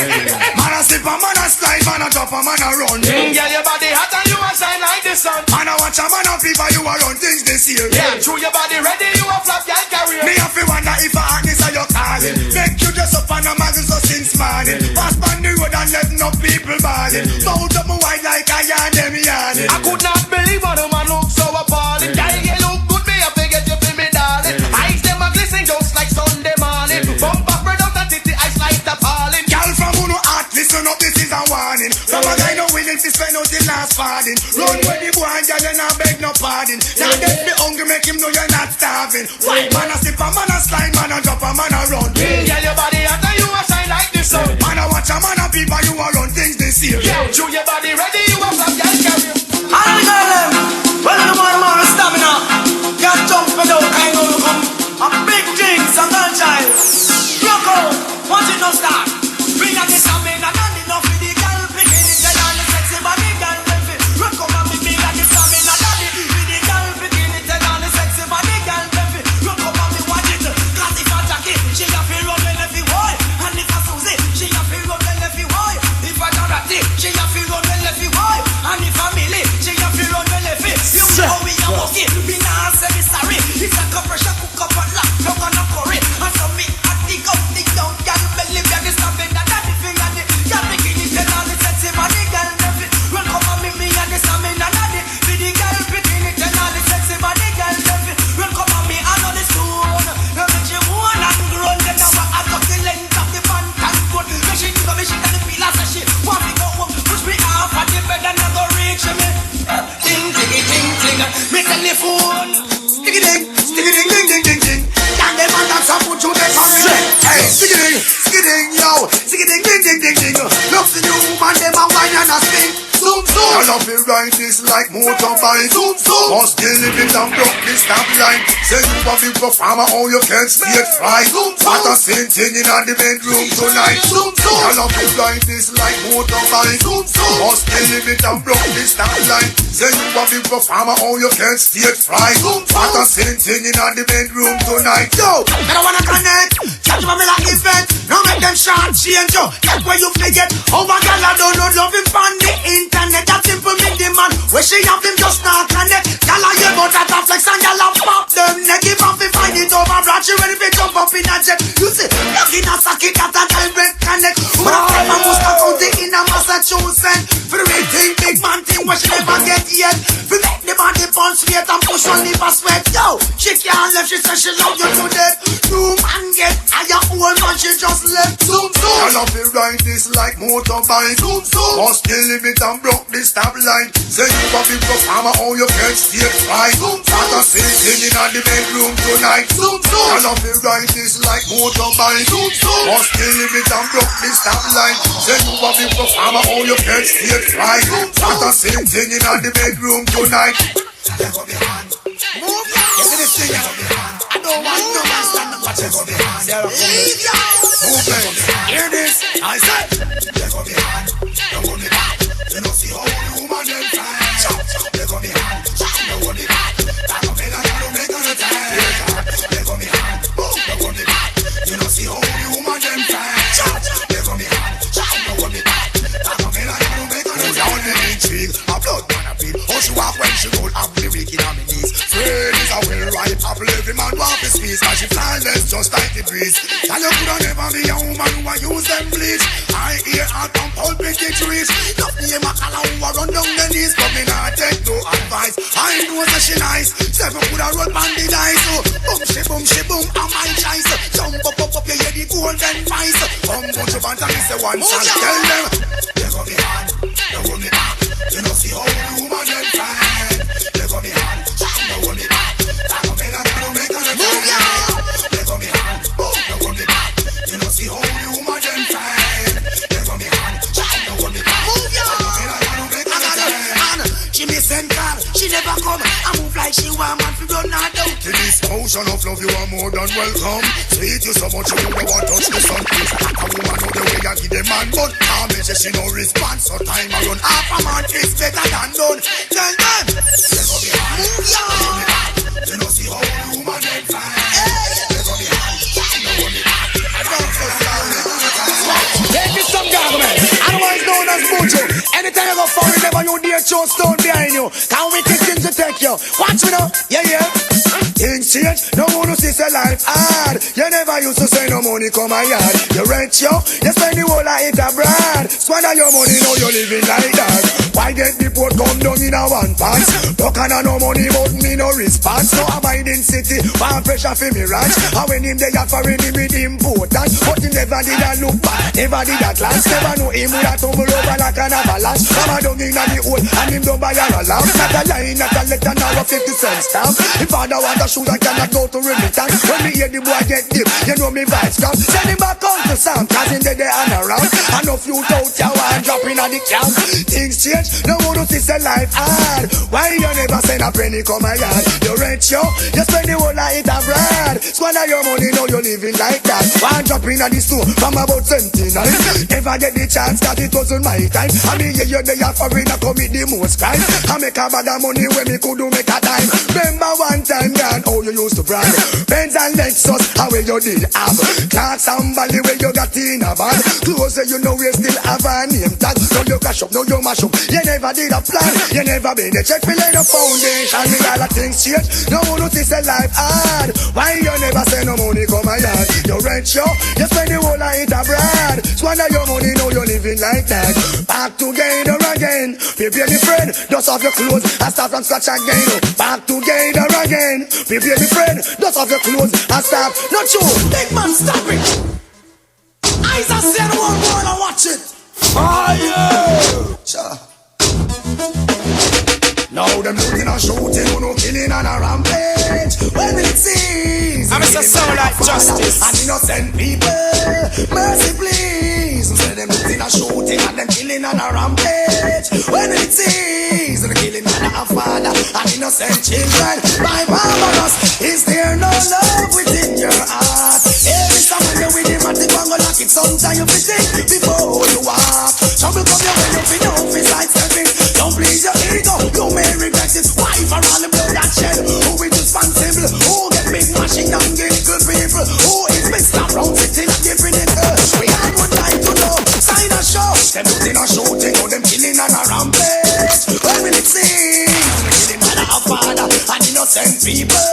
Man a slip a man a slide, man a drop a man a run. Girl your body hot and you a shine like the sun. Man a watch a man a fever, you a run things this year. Yeah, true your body ready, you a flop your career. Me have to wonder if a hotness are your calling. Make you dress up on a magazine so since morning. Pass on the road and let no people balling. Bout up my white like a yarn, them yarning. I could not believe what a man looks so appalling. Girl you look good, me a figure you feel me darling. Eyes them a glisten just like Sunday morning. Bump up red out and titty eyes like the falling. Girl from who no heart listen up, this is a warning. From a guy no willing to spend out the last farthing. Run where the boy and you not beg no pardon. Now death be hungry, make him know you're not starving. White man a sip, a man a slide, man a drop, a man a run. Girl, your body hot and you a shine like the sun. Man a watch, a man a people, you a run things this year. Yeah, show your body ready, you a flap, girl, carry. All the girl, well, the more stamina. Can't jump me down, I know you come. A big things, a girl child. Rock out, watch it no start. Bring out the stamina, not enough for the girl. Picking it, tell all the sexy body girl. Rock out and me got the stamina, daddy. With the girl, picking it, tell all the sexy body girl. Rock out and me watch it. Cause if I Jackie, she a feel run when every boy. And if I Susie, she a feel run when every boy. If I Dorothy, she a feel run when every boy. And if I Millie, she a feel run when every. You know we a walking, we not say me sorry. It's a cup pressure, cook up and lock, plug on a curry. And so me a dig up, dig down, girl, belly, belly, stopping that daddy finger, the girl bikini, tell all the sexy body, girl, never. Run come on me and the stamina, daddy. With the girl bikini, tell all the sexy body, girl, never. Run come on me and all the stone. Now make you one and grown, then now I got the length of the band and good. Now she give me shit and the pillar, so she want me go home, push me off at the bed and I go reach me. Ding, ding, ding, ding, me telephone. Sticky ding, ding, ding, ding, ding. Can them and dance and put you there for me. Hey, sticky ding, yo. Sticky ding, ding, ding, ding, ding. Look the new man, them a wine and a spin. Zoom, zoom. I love it ride this like motorbike. Zoom, zoom. Must kill it and broke this stop line. Say you a big performer, oh you can't see it fly. Zoom, zoom. What a same thing in the bedroom tonight. Zoom, zoom. I love it ride this like motorbike. Zoom, zoom. Must kill it and broke this stop line. Say you a big performer, oh you can't see it fly. Zoom, zoom. What a same thing in the bedroom tonight. Yo, I don't wanna connect. Catch me like event. Now make them short change, yo. That's where you forget. Oh my God, I don't know love him from the internet. That simple me the man. Where she have him just not connect. Y'all are here but at a flex and y'all are pop them neck. Give up and find it over broad. She ready to jump up in a jet. You see, look in a socket that a direct connect. When I flip my Musta County in a Massachusetts. For the real thing, big man thing where she never get yet. For make the body punch straight and push on liver sweat. Yo, she can't left, she says she love you to death. Two man get higher, old man she just left. Zoom, zoom. I love it ride this like motorbike. Zoom, zoom. Must kill limit and broke the stop line. Say you a big performer, oh you can't stay fly. Zoom, zoom. What a sitting in the bedroom tonight. Zoom, zoom. I love it ride this like motorbike. Zoom, zoom. Must kill limit and broke the stop line. Say you a big performer, oh you can't stay fly. Zoom, zoom. What a sitting in the bedroom tonight. Let go behind. Move ya. You see this thing? I don't want no man stand up. Watch it go behind. Leave ya. Movement. Hear this? I said. Let go behind. Don't hold me back. You know see how the woman them fly. Let go behind. Don't hold me back. Back up in and don't make no time. Let go behind. Don't hold me back. You know see how the woman them fly. Let go behind. Don't hold me back. Back up in and don't make no time. Intrigue. A blood man a feel. How she walk when she roll up the wicked on me knees. Fred is a well-ripe apple. Every man want his piece. Cause she flawless just like the breeze. And you coulda never be a woman who a use them bleach. I hear her from pulpit to trees. Not me a macala who a run down the knees. But me not take no advice. I know that she nice. Seven coulda run on the dice. Boom she boom, I'm my choice. Jump up, you hear the golden voice. Buju Banton is the one song. Tell them. They go behind, they hold me back. You know see how the woman them fine. They go behind, they hold me back. I go better, I don't make a move, yeah. They go behind, they hold me back. You know see how the woman them fine. They go behind, they hold me back. Move, yeah. I go better, I don't make a move. She miss and call, she never come. I move like she want man to run her down. To this ocean of love you are more than welcome. Sweet you so much you don't want touch the sun. A woman know the way I give the man but I me say she no response. So time I run half a man is better than none. Tell them they go behind, move ya. You know see how the woman them fine. They go behind, she know what me back. I don't so sorry. Take this some government, otherwise known as Buju. Anytime you go foreign, never you dare show stone behind you. Can't we take things to take you? Watch me now, yeah. Things change, no one who sees a life hard. You never used to say no money come my yard. You rent you spend the whole life abroad. Squander your money, now you're living like that. Why get the port come down in a one pants? Talk and no money but me no response. No abiding city, one pressure for me ranch. And when him they are foreign him with important. But he never did a look back, never did a glance. Never know him would have tumble over like an avalanche. Come a down in the hole and him don't buy a lamp. Not a line, not a letter, now a 50-cent stamp. If father want a shoot I cannot go to remittance. When me hear the boy get deep, you know me vibes come. Send him back home to Sam, cause him there and around. And no few out ya and drop in at the camp. Things change, no one to see life hard. Why you never send a penny come my yard? You rent yo, you spend the whole night abroad. Squander your money, now you living like that. One drop in at the store from about 79. Never get the chance that it wasn't my time. I mean you there for me to commit the most crime. I make a bag of money when me could do make a time. Remember one time gone, how you used to brag. Benz and Lexus, how you did have. Clarks and Valley where you got in a bag. Clothes you know we still have a name tag. Now you cash up, now you mash up. You never did a plan, you never been a check. We lay the foundation, me all the things change. No one notice a life hard. Why you never send no money come my yard? You rent show, you spend the whole night abroad. Squander your money, now you living like that. Back together again, prepare the friend. Dust off your clothes and start from scratch again. Back together again, prepare the friend. Dust off your clothes and start. Not you, big man, stop it. Eyes are set on one wall and watch it. Fire! Sure. Now them looting and shooting, no killing and a rampage. When it sees I'm a sound like justice and innocent people, mercy please. Say them looting and shooting and them killing and a rampage. When it sees the killing and a father and innocent children by barbarous, is there no love within your heart? Every time when you're with him at the bango lock it, sometimes you think before you walk. Trouble come your way, you feel no besides stepping. Don't please your ego, you may regret it. Why for all the blood that shed? Who is responsible? Who get big machine and get good people? Who is Mr. Brown sitting and giving it we had one time to know. Sign a show. Them looting and shooting, oh them killing and a rampage. When will it sing? Killing and a father and innocent people.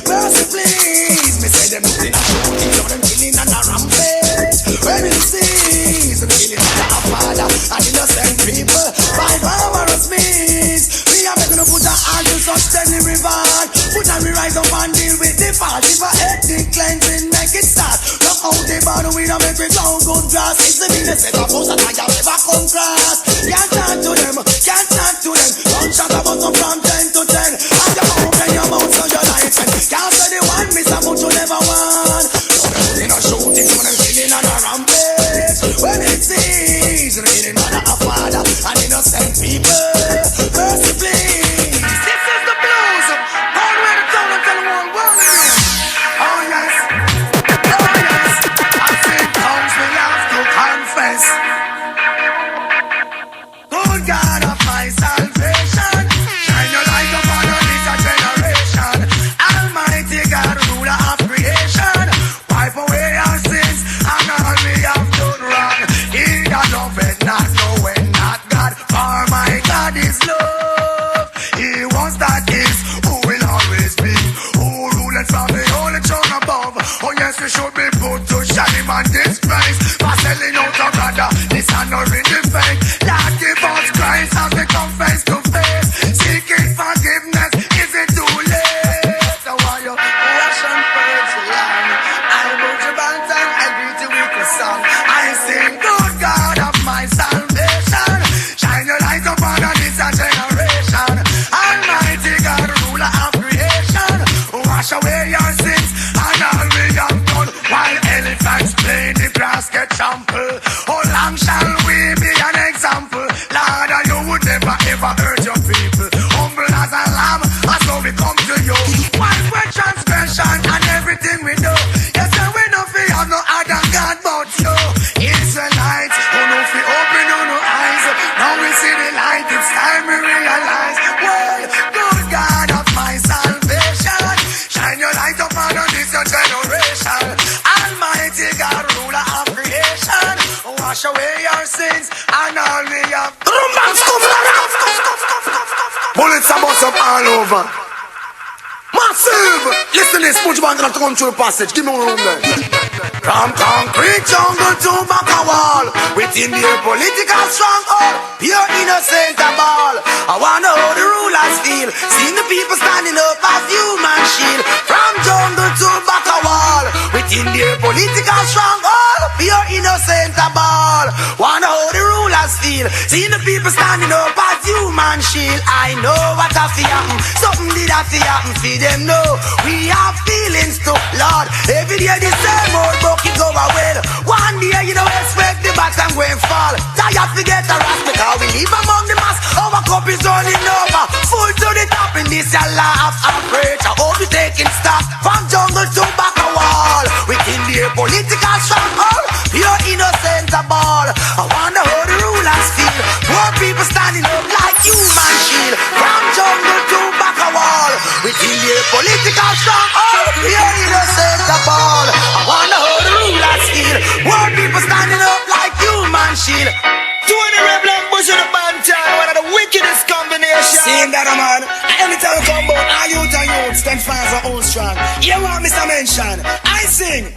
Mercy please. Me say them looting and shooting, oh them killing and a rampage. When will it sing? Killing and a father and innocent people. By barbarous means. We are making to put our hands in such steady reward. Put on we rise up and deal with the fault. If a ethnic cleansing make it start. Look out the bottle we don't make it down good grass. It's the mean they set up house and I can never contrast. Can't talk to them, can't talk to them. Don't shut about them from 10 to 10. And you open your mouth so your life and can't say the one miss a but you never won. So them putting a shooting, so them killing on a rampage. When it sees, them killing on a father and innocent people. Mercy please. This is the blues. All the way to town and tell the whole world again. Oh yes, oh yes. As it comes we have to confess. Good God of my salvation, shine your light upon this generation. Almighty God, ruler of creation, wipe away our sins and all we have done wrong. He that loveth not, knoweth not God, for my God is love. He was that is, who will always be, who ruleth from the holy throne above. Oh yes, we should be put to shame and disgrace for selling out our brother, dishonoring the faith. Lord, give us Christ as we come face to face. Seeking forgiveness, is it too late? So while you wash and purge the land, I Buju Banton, I greet you with a song. I sing, good God of my salvation, shine your light upon this generation. Almighty God, ruler of creation, wash away your sins and all we have done. While elephants play the grass get trampled, how long shall we be an example? Lord, you would never ever hurt your people. Humble as a lamb, as though we come to you. Wipe away transgression and everything we do. Yes, and we know we have no other God but you. Israelites, who know we open our eyes. Now we see the light, it's time we realize. Well, good God of my salvation, shine your light upon this your generation. Almighty God, ruler of creation, wash away your sins and all we have. Bullets are bust up all over. Massive! Listen to this, Buju Banton come through the passage. Give me one room there. From concrete jungle to back a wall, within their political stronghold, pure innocent of all. I wanna know the rulers feel, seeing the people standing up as human shield. From jungle to back a wall, within their political stronghold, pure innocent of all. Wanna know the rulers feel, seeing the people standing up as human shield. I know what I feel, something did I feel happen for them know. We have feelings too, Lord. Every day the same old bucket go well. One day you don't expect the bottom going fall. Tired to get a rest because we live among the mass. Our cup is running over, full to the top in this law of average. I hope you taking stock from jungle to back a wall. Within their political stronghold, pure innocent of all. I wonder how the rulers feel. Poor people standing up like human shield. From jungle to back a wall. Within their political stronghold, pure innocent of all. I wonder how the rulers feel. Poor people standing up like human shield. 20 red black Buju Banton, one of the wickedest combinations. Seeing that man, anytime we come about all youth and youths, then fans are all strong. You want Mr. Mention, I sing.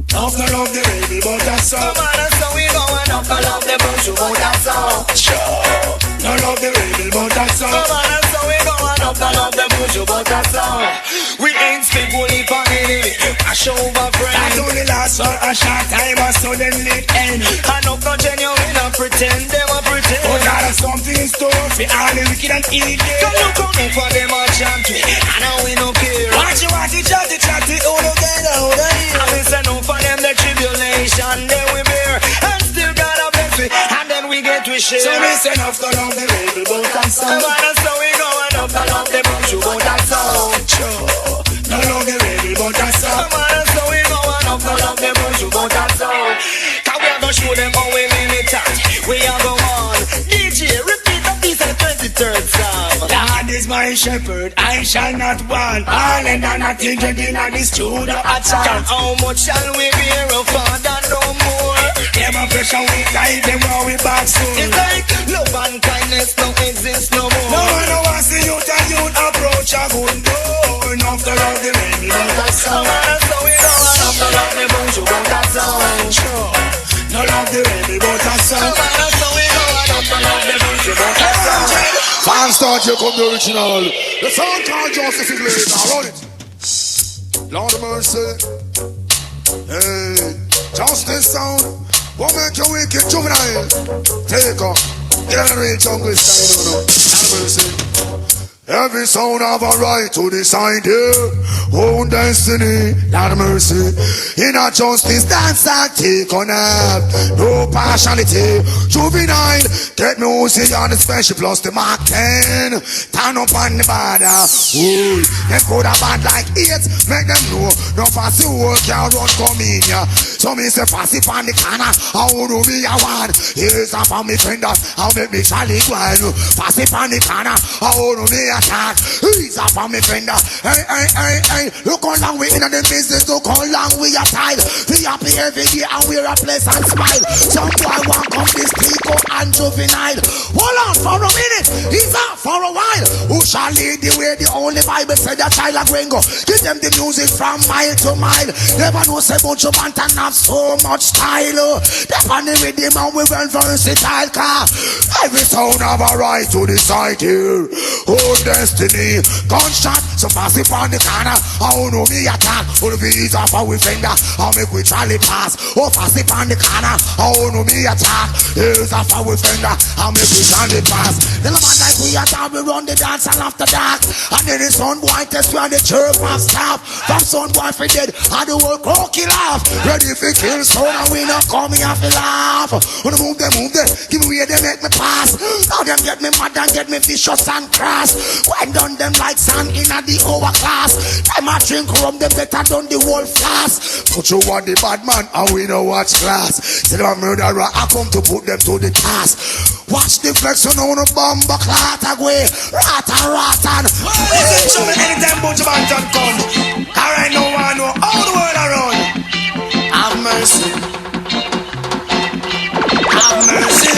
Tough no love the rebel, but that's so. Come on, so we going up, I love the Buju, but that's all. Sure, no love the rebel, but that's so. Come on, so we going up, I love the Buju, but that's all. We ain't speak only for enemy, I show over friends. That only lasts for a short time, and suddenly it ends. I know not genuine, I pretend, them a pretend. But there is something in store for all the wicked and evil. Come look on me for them a chant we, I know we no care. Watch it, chatty, all together, all the here. I will say no for them the tribulation, then we bear. And still God a bless we, and then we get we share. So we say enough to love the rebel, but that's so. Come on, so we going up, I love the Buju, but that's all. Sure, no love the rebel, but that's so. Come on, so we going up, I love the Buju, but that's all. Cause we are gonna show them how we mean it out. We are going on. DJ, repeat the piece of the 23rd Psalm. God is my shepherd, I shall not want. All and nothing to do not this studio a chance. How much shall we bear, oh Father, no more? Them a pressure we guide them while we back soon. It's like love and kindness don't exist no more. No one wants the youth and youth approach a good door. Enough to love the rebel, but that's all. So we go on up to love the Buju, but that's all. Sure, no love the rebel, but that's all. So we go on up to love the Buju, but that's all. Fans start here come the original. The sound called Justice is later. Run it. Lord of mercy. Hey, Justice sound. What make you wicked juvenile? Take up. Get a real jungle style, you know. Lord of mercy. Every sound have a right to decide their own destiny. Lord of mercy. In a justice dance and take on up. No partiality. Juvenile. Get music on the special plus the Mark 10. Turn up on the border. Ooh. Them could have bad like it. Make them know. No fussy work can run come in ya. So me say fussy on the corner. How do me a one? Here's a for me friend. How make me Charlie Gwen. Fussy on the corner. How do me attack? He's a for me friend. Hey. Look how long we in the business. Look how long we are tied. We happy every day and we're a pleasant smile. Some boy want come this Tico and juvenile. Hold on for a minute. He's out for a while. Who shall lead the way? The only Bible said that child of Gringo. Give them the music from mile to mile. Never know say Buju Banton have so much style. They're on the rhythm and we well versatile car. Every sound have a right to decide here. Oh destiny. Gunshot. So pass it on the corner. How know me attack? Will be easy for we fender. How make we Charlie pass? Oh pass it on the corner. How know me attack? Here's a for we fender. How make we Charlie pass? Then a man like we attack. We run the dance and after dark. And then the sun boy test where the chirp have stop. From sun boy for dead. And the whole croaky laugh. Ready for kill sound and we not coming off the laugh. When I move them. Give me where they make me pass. Now them get me mad and get me vicious and crass. When done them like sand in a the overclass. Them a drink rum, them better done the whole flask. Put you on the bad man and we no watch class. Say them a murderer, I come to put them to the task. Watch the flex on the bomber clot away. Ratan. Listen to me anytime Buju Banton come. Alright, no one know all the world around. Have mercy. Have mercy.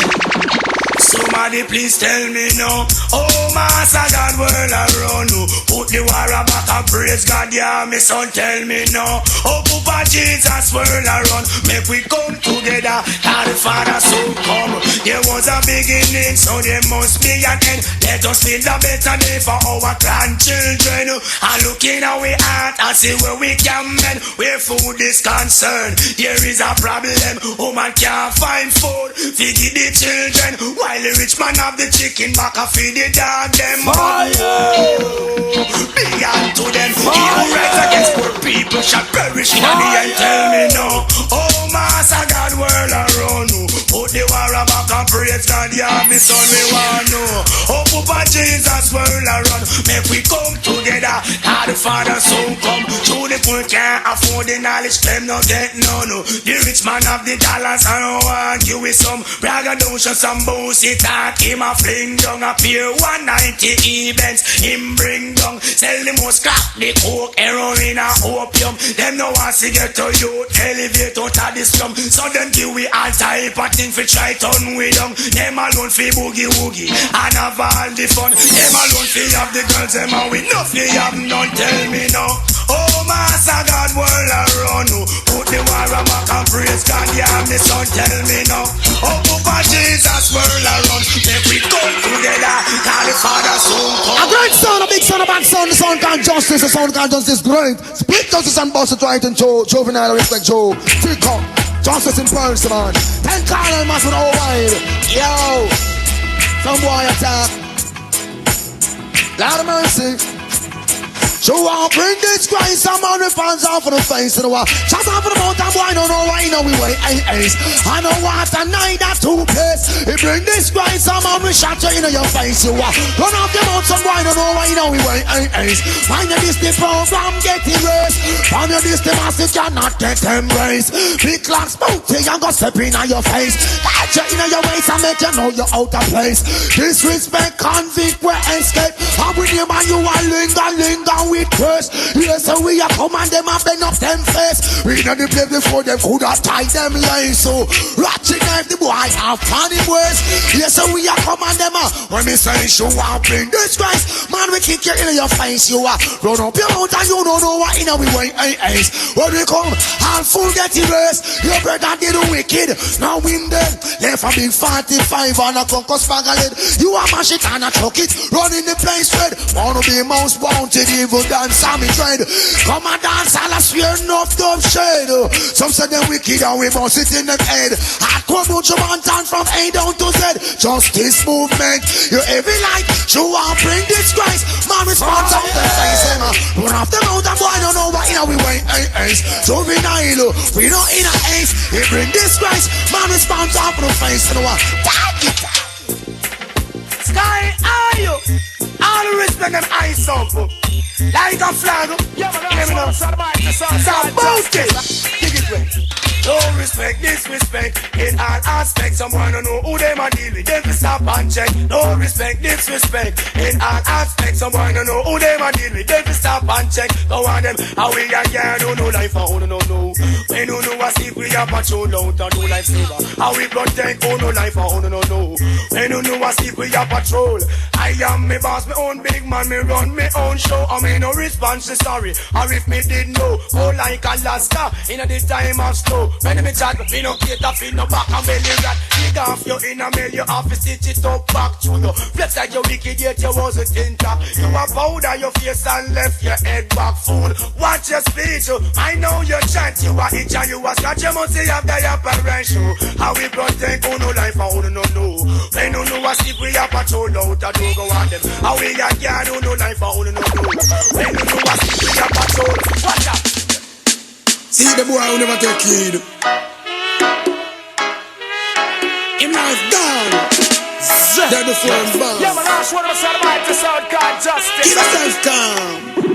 So my Somebody please tell me no. Oh, Master God, world around. Put the war back and praise God, yeah, me son, tell me no. Oh, Papa Jesus, world around. Make we come together, God the Father so come. There was a beginning, so there must be an end. Let us build a better day for our grandchildren. And look in our heart and see where we can mend. Where food is concerned, there is a problem. Woman can't find food, feed the children, while the rich man have the chicken back and feed the dog them. Fire! Be unto them. Evil rise against poor people shall perish in the end. Tell me no. Oh, Master God, world around. Put the war back and praise God, yeah, me son, we want know. Oh, Papa Jesus, world around. Make we come together, God the Father soon come. True the poor can't afford the knowledge, them no get no. The rich man have the dollars and I want you with some braggadocio, some bullshit talk. Him a fling down a peer 190 events. Him bring down, sell the most crack, the coke, heroin and opium. Them no want to get to you, elevate out of the slum. So them give we all type of thing for try turn we down. Them alone fi boogie woogie and have all the fun. Them alone fi have the girls, them and we nothing have none. Tell me no. Oh, Master God, world around. Put the war back and praise God, yeah, me son, tell me no. Oh, Papa Jesus, world around. Make we come together, God the Father soon come. A great son, a big son, a bad son, the son called justice, the son called justice great. Split justice and bust it right and Joe, juvenile respect Joe. Free come, justice in person, man. 10 Carl mass with all wide. Yo, some boy attack. Lord of mercy. So I'll bring this Christ, I'm on the fans off for the face of the wall. Shut up for the mountain, boy, no, I know we wait, I know what a night that two place. He bring this Christ, I'm on the shot you in your face, you are. Run off the mountain, boy, no, I know we wait, Find your this the program, get erased. Find your this the massive cannot get embraced. Big clocks, booty, I'm gonna step in your face. Catch you in your waist and make you know you're out of place. Disrespect, convict, we escape. I'm with you, man, you are linger with curse. Yes, so we are command them and bend up them face. We know the place before them could have tied them lace. So ratchet knife the boy have funny words. Yes, so we are command them when me say you are bring this Christ. Man, we kick you in your face. You are run up your mouth and you don't know what in we way when we come all full get erased. Your brother did the wicked. Now win them. Left a big 45 on a conquest bagalid. You are mash it and a chuck it. Run in the place red. Wanna be most wanted evil dance on me trade. Come and dance all I swear enough dumb shade. Some say them wicked and we must sit in them head. Hardcore Buju Banton from A down to Z. Justice movement. You every light. You want bring this Christ. Man response of the face. Run off the mountain boy don't know what in we way. Juvenile. We not in a ace. He bring this Christ. Man response of the face. Sky, are you? All the respect them eyes up. Like a flag. Yeah, man, some boasting. Dig it way. No respect, disrespect in all aspects. Someone don't know who them a deal with. Them to stop and check. No respect, disrespect in all aspects. Someone don't know who them a deal with. Them to stop and check. Go on them. How we a can't do no life for who no know. When you know a secret, we a patrol out and do life saver. How we protect who no life for who no know. When you know a secret, we a patrol. I am me boss, me own big man, me run me own show. I mean no response to sorry. Or if me did know, oh like Alaska in a this time of slow. When me chat, me no cater for no back and belly rat. Dig off you in a mail, you have to stitch it up back to you. Flex like you wicked yet you was a tinter. You a powder your face and left your head back full. Watch your speech, I know you chant. You a itch and you a scratch, you must say have the apparent show. How we protect who no life and who no know. When you know a secret, we a patrol out and do go on them. How we a can't do no life and who no know. When you know a secret, we a patrol. Watch out. See the boy who never take heed. Him life gone. They're the first boss. Yeah, man, that's one of us on the mic to sound called justice. Keep yourself calm.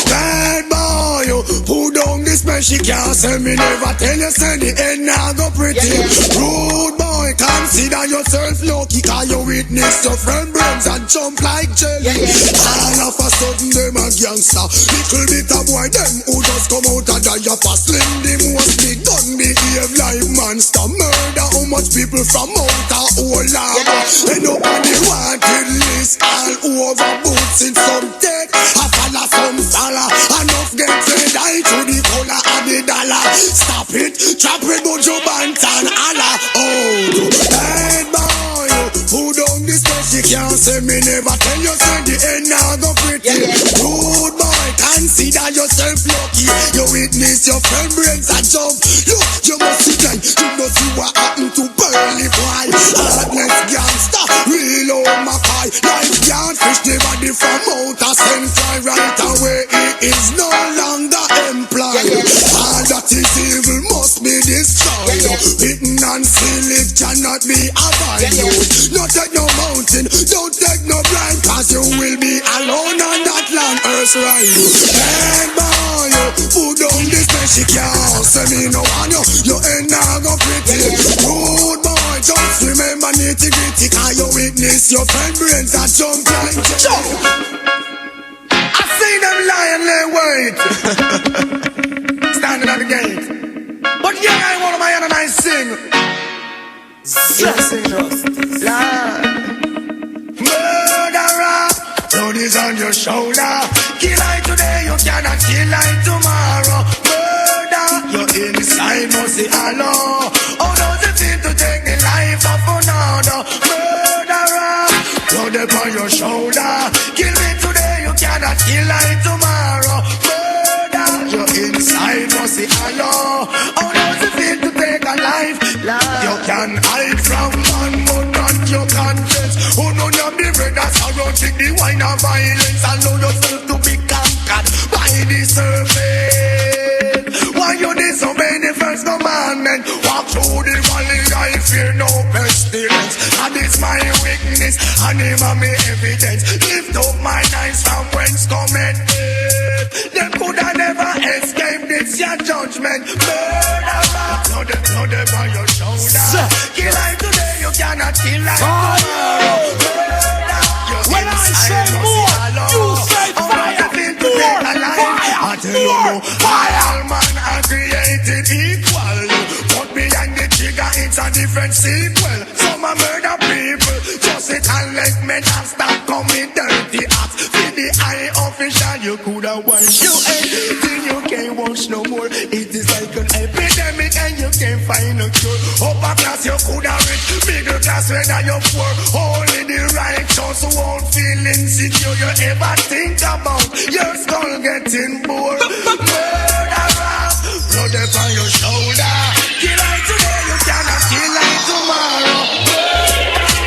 Bad boy, who down this man she can't say me never tell you say the end now go pretty. Rude boy, consider yourself lucky cause you witness your friend brains and jump like jelly. All of a sudden them a gangster. Little bit of boy them who just come out and die up a sling. The most big gun behave like monster. Murder how much people from out a whole lot. End up on the wanted list. All over boots in some dead. I follow some dollar. Enough get red eye to the color of the dollar. Stop it, chop it, Buju Banton-Allah. Oh, bad boy, who don't this stuff? You can't say me never tell you say the end now go pretty. Rude boy, consider yourself lucky. You witness your friend brains a jump. Look, you must see blind. You know see what happened to Burly boy. Hardness gangster, real old Mackay. Life can't fish the body from outer central. Right away he is no longer employed. All that is evil must be destroyed. Written and sealed, it cannot be avoided. No take no mountain, don't take no blind, cause you will be alone on that land. Earth right. Bad boy, who don't this place you can't say me no one. You ain't now go pretty. Rude boy, just remember nitty gritty, cause you witness your friend brains that jump like jump. I see them lying there wait. Standing at the gate. But yeah, I want my hand and I sing. Sing justice. Murderer, throw this on your shoulder. Kill I today, you cannot kill I tomorrow. Murder, your inside must say hello. How does it feel to take the life of another? Murderer, throw them on your shoulder. Kill me today, you cannot kill I tomorrow. Murder, your inside must say hello. How does it feel to take a life? You can hide from man, but not your conscience. Who know you be brothers surrounding the wine of violence. Allow yourself to be conquered by the serpent. Why you disobey the first commandment? Walk through the valley, I fear no pestilence. And it's my weakness, and him and me evidence. Lift up my eyes from whence cometh death. Them could have never escaped this your judgment. Murderer, throw them on your shoulder. Kill I today, you cannot kill I tomorrow. Murder, when I say more, you say fire. More I tell you no, all man are created equal. But behind the trigger it's a different sequel. Some are murder people, just it and let men and stop coming dirty acts. For the eye official you could have watched. You ain't till you can't watch no more. It is like an epidemic and you can't find a cure. Upper class you could have rich, middle class whether you're poor. Only the righteous won't feel insecure. You ever think about your skull getting bored? Murderer, throw them on your shoulder. Kill I today, you cannot kill I tomorrow.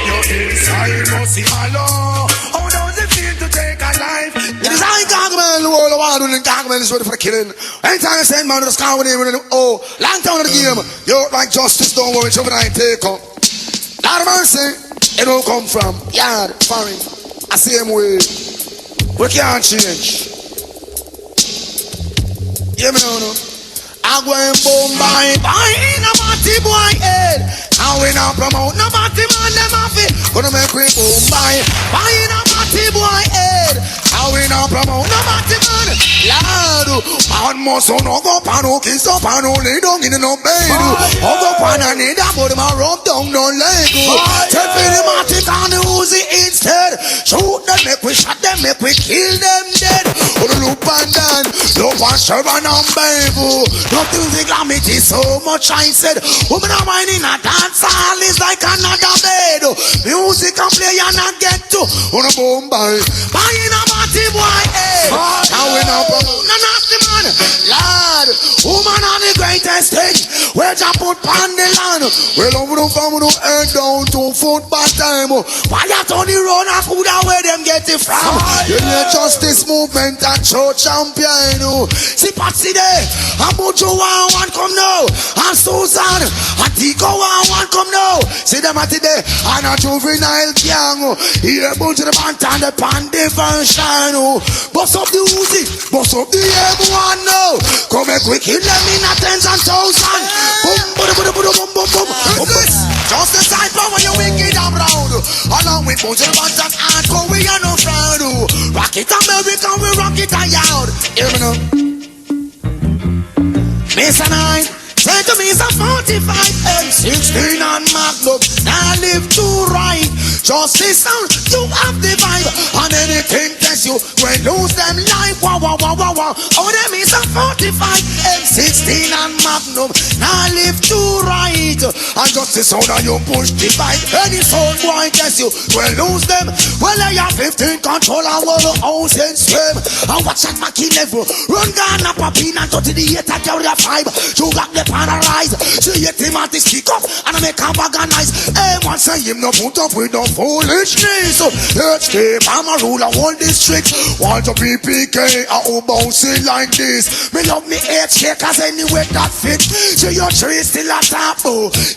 Your inside must see hello. How does it feel to take a life? It is I, Gagman, the world of war, and Gagman is ready for the killing. Anytime I send man to the sky with him, oh, long time in the game, you're like justice, don't worry, something I take up. Lord of mercy, it don't come from yard, foreign, I see him way. We can't change. Yeah, me know, no. I go and boom by in a batty boy head. And we not promote no batty man, them off it. Gonna make we boom by in a batty boy head. And we not promote no batty man. Lord, man must no go pan no kiss up and no lay down in no bed. Oh go pan and need a body man rub down no leg. Tell me the matic and the Uzi instead. Shoot them, make we shot them, make we kill them dead. Oh the loop and down, loop and servant and baby. Not music it is so much I said. Women are whining a dance hall is like another bed. Music and play and not get to. On a boom by in a batty boy head. Now we not promote none of the man. Lord, woman on the greatest thing. Where you put on the land. Well over the farm with the head down to football time. Why you turn the road and food out where them get it from? You need justice movement and show champion. See Patsy there. And Buju one come now. And Susan. And Tico one come now. See them at the day. And a juvenile gang. Here Buju the Banton the Pandi version. Bust up the Uzi. Bust up the M1 now. Come and quick kill them in a tens and thousands. Boom, boom, boom, boom, boom, boom, boom. Just the side for when you wicked and proud. Along with Buju Banton and go we are no proud. Rock it America, we rock it a yard. Hear me now. Miss a 9, take to me some 45 M16 and Magnum. Now live to right. Justice sound, you have the vibe. And anything test you, when lose them life. Wow, wow, wow, wow, wow. Oh, them is a 45, M16 and Magnum. Now live to right. And justice sound and you push the vibe. Any sound boy test you, when lose them. Well, I have 15 control and all the house and swim. And watch that Mackie level. Run down a papin and 38 at carry a 5. You got the paralyzed. See it him at the stick up and I make him organize. Hey, once I him no put up with no foolishness. HK, I'm a ruler, all districts. Want to be PK, I will bounce it like this. Me love me HK, cause anyway that fit. See your tree still a top.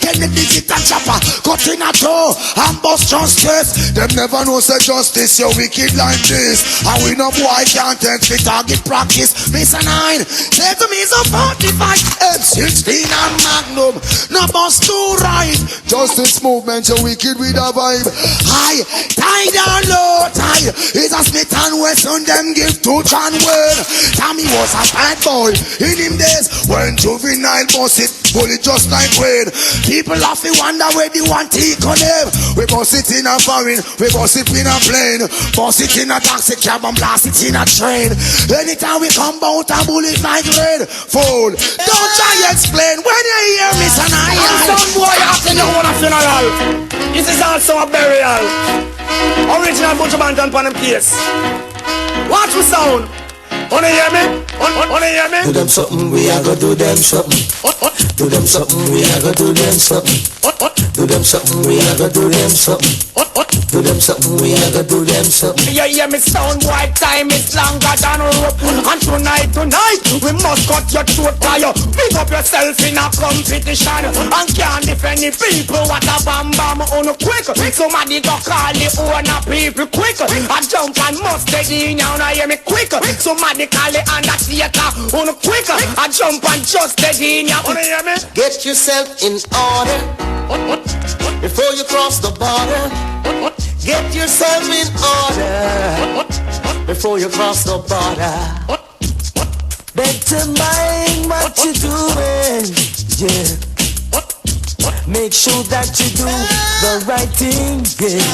Get the digital chopper, cut in a toe, and bust justice. Them never know say justice, you wicked like this. And we no boy can't take the target practice. Miss a 9, say to me so 45, M16 and Magnum. No bust too right. Justice movement, you wicked with a vibe. High, tie down low, tie. It's a Smith and Wesson, them give to John Wayne. Tommy was a bad boy in him days when juvenile boss it, bully just like Wayne. People have to wonder where they want to connect. We boss it in a foreign, we boss it in a plane, boss it in a taxi cab and blast it in a train. Anytime we come out a bullet like red, fool. Don't try to explain when you hear me, son. Some boy after the whole funeral. This is also a burial. Original Buju Banton on case. Watch the sound. Wanna hear me? Wanna hear me? Do them something, we a go do them something. Do them something, we a go do them something. Do them something, we a go do them something. Do them something, we a go do them something. Yeah, yeah, me sound boy, time is longer than rope. And tonight, we must cut your throat fire. Pick up yourself in a competition. And can't defend the people, what a bam bam on a quick. Somebody go call the owner people quick. I jump and mustard in now, now hear me quick. Somebody call the undertaker on a quick. I jump and just dead in now. Hear me? Get yourself in order before you cross the border. Get yourself in order before you cross the border. Better mind what you're doing, yeah. Make sure that you do the right thing, yeah.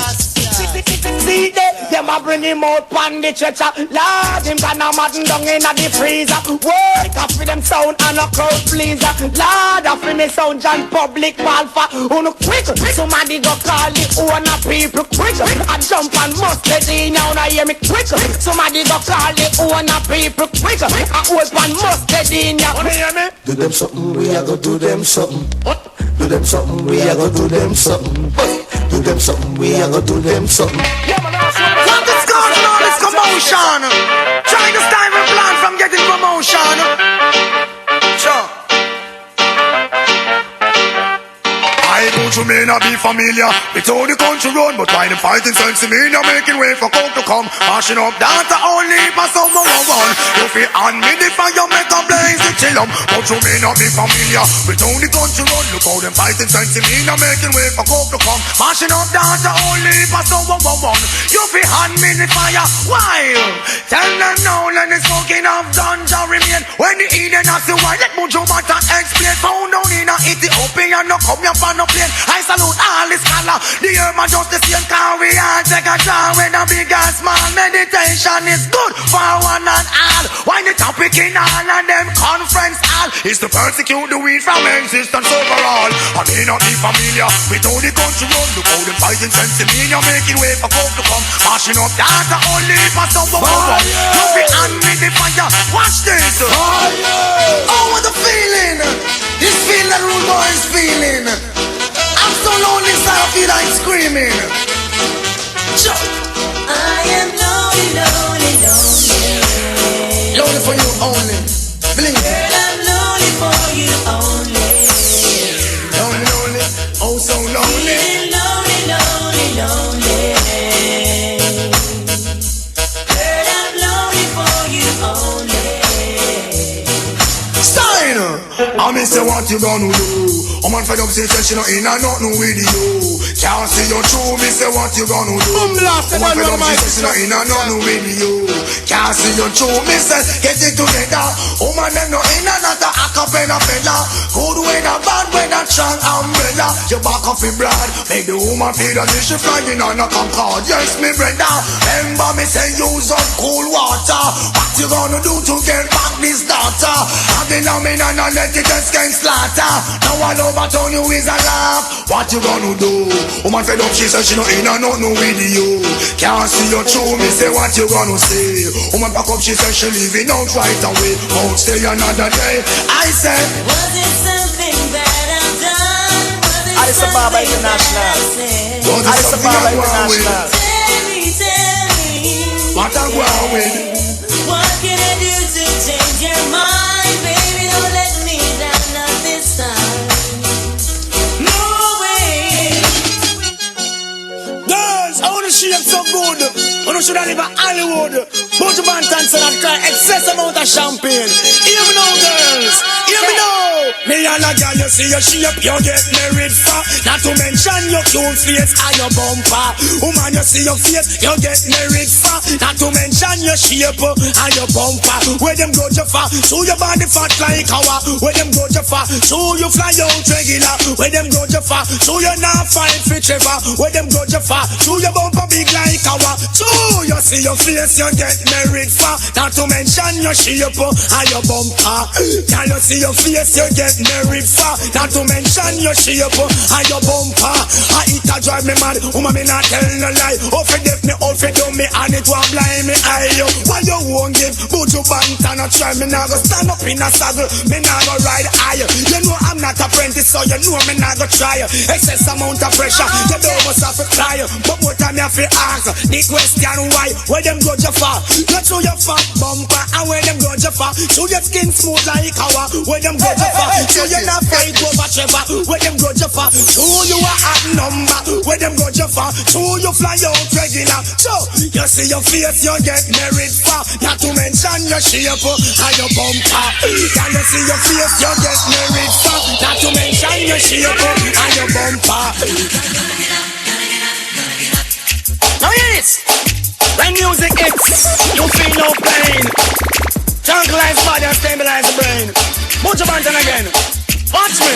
See them a bring him out pan the church. Lord, him gonna madden down in the freezer. Work up for them sound and a crowd pleaser. Lord, I feel me sound John public malfa. On quick, somebody go call the owner people quick. I jump and mustard in now, now hear me quick. Somebody go call the owner people quick. I open mustard in now. Hear me? Do them something, we a go do them something. Do them something, we a go do them something. Do them something, we a go do them something. What is causing all this commotion? Trying to stifle plan from getting promotion. Sure. I Buju may not be familiar with all the country run, but why them fighting sense in me, you're making way for coke to come. Mashing up data only for someone one. You feel on me the fire, make a blaze to chill them. Buju may not be familiar with all the country run. Look how them fighting sense in me, you're making way for coke to come. Mashing up data only for someone one. You feel on me the fire, why? Tell them now, let the smoking of ganja remain. When the Eden has the white, let Buju Banton explain. Found down in a Ethiopia, no come here for no plane. I salute all the scholar. The herb and justice and can we all take a draw with a big and small. Meditation is good for one and all. Why the topic in all of them conference hall is to persecute the weed from existence overall. I may not be familiar with all the country run. Look how the fighting sense in me, you're making way for coke to come. Mashing up data only for someone. You be on me the fire. Watch this. Oh, what the feeling. This feeling that rude boy is feeling. I'm so lonely, so I feel like screaming. Sure. I am lonely, lonely, lonely. Lonely for you only. Believe me. Girl, I'm lonely for you only. Lonely, lonely, oh so lonely. Lonely, lonely, lonely. Girl, I'm lonely for you only. Sign! I miss what you gonna do. Man fed up since she not in and nothing with you. Can't see you through, me say what you gonna do. Man fed up since she not in and nothing with you. Can't see you through, me say get it together. Man them not in and not a acapella fella. Good weather, bad weather, strong umbrella. You back off your blood, make the woman feel that she flying on a Concorde. Yes, me brother, remember me say use up cool water. What you gonna do to get back this daughter? I've been on me and I let it escape slaughter. Now all over town you is a laugh. What you gonna do? Woman fed up, she said she no in and nothing with you. Can't see you through, me say what you gonna say. Woman back up, she said she leaving out right away. Won't stay another day. I said, was it something that I've done? Was it Addis Ababa International. Addis Ababa International. Tell me, what I'm going with? what can I do to change your mind? Baby, don't let me down, not this time. No way. Girls, I wanna see them so good. I wanna should have live in Hollywood. Buju Banton-UnClaimed cry excess amount of champagne. Hear me now, girls. Hear me now. Me and a girl, you see your shape, you get married for. Not to mention your cute face and your bumper. Woman, you see your face, you get married for. Not to mention your shape and your bumper. Where them go to far, show your body fat like our. Where them go to far, show you fly out regular. Where them go to far, show you not fight for Trevor. Where them go to far, show your bumper big like our. So you see your face, you get married for. Not to mention your shape and your bumper. Can you see your face, you get married for. Not to mention your shape and your bumper. It a drive me mad, woman me not tell no lie. Oh for deaf me, oh for dumb me, and it won't blind me eye. Why you won't give Buju Banton-UnClaimed? Me nah go stand up in a saddle, me nah go ride higher. You know I'm not apprentice, so you know me nah go try. Excess amount of pressure, you don't must have to cry. But more time you have to ask the question why. Where them go to far? Not show your fat bumper, and where them go to far? Show your skin smooth like our. Where them go to far? Show you not fight over Trevor. Where them go to far? Show you a hot number. Where them go to far? Show you fly out regular. So you see your face, you get married for. Not to mention your shape and your bumper. Can you see your face, you get married for? Not to mention your shape and your bumper. Now hear this. When music hits, you feel no pain. Tranquilize body and stabilize the brain. Buju Banton again. Watch me.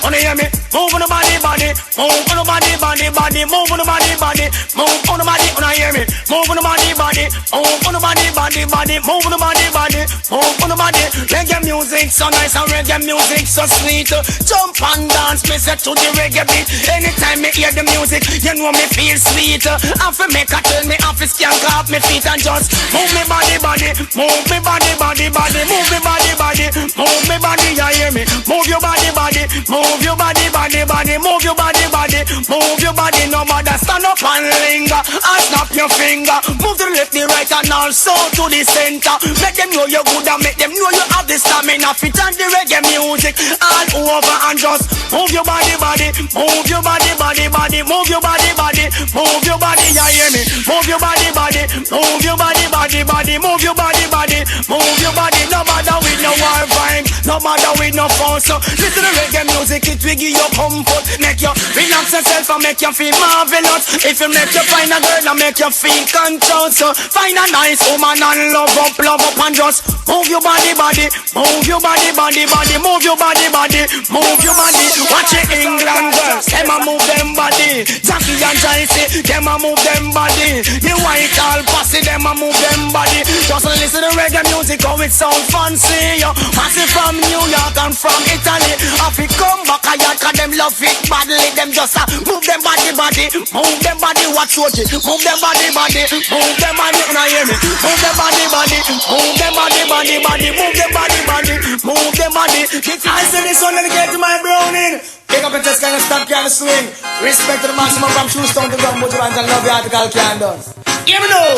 Wanna hear me? Move on the body, body. Move on the body, body, body. Move on the body, body. Move on the body. Wanna hear me? Move on the body, body. Move on the body, body, body. Move on the body, body. Move on the body. Reggae music so nice and reggae music so sweet. Jump and dance, me set to the reggae beat. Anytime me hear the music, you know me feel sweet. Have to make a turn me off, skank off me feet and just move me body, body. Move me body, body, body. Move me body, body. Move me body, you hear me? Move your body, body. Move your body, body, body. Move your body, body. Move your body, no matter. Stand up and linger and snap your finger. Move to the left, the right, and also to the center. Make them know you're good and make them know you have the stamina. Fit on the reggae music all over and just move your body, body. Move your body, body, body. Move your body, body. Move your body, you hear me? Move your body, body. Move your body, body, body. Move your body, body. Move your body, no matter with no war vibe, no matter with no force. So listen to reggae music, it will give you comfort. Make you relax yourself and make you feel marvelous. If you make you find a girl and make you feel control. So find a nice woman and love up and just move your body, body. Move your body, body, body. Move your body, body. Move your body. Watch it, England girls, them a move them body. Jackie and Joyce, them a move them body. The white all posse, them a move them body. Just listen to reggae music, how it sound fancy. Massive from New York and from Italy. If it come back a yard, cause them love it badly. Them just move them body, body. Move them body, watch what it. Move them body, body. Move them body, can I hear me? Move them body, body. Move them body, body, body. Move them body, body. Move them body. I say this one dedicated to my browning. Pick up and just kind of stop, kind of swing. Respect to the maximum from Shoestone to Ground. Buju Banton, love the article can dance. Hear me now.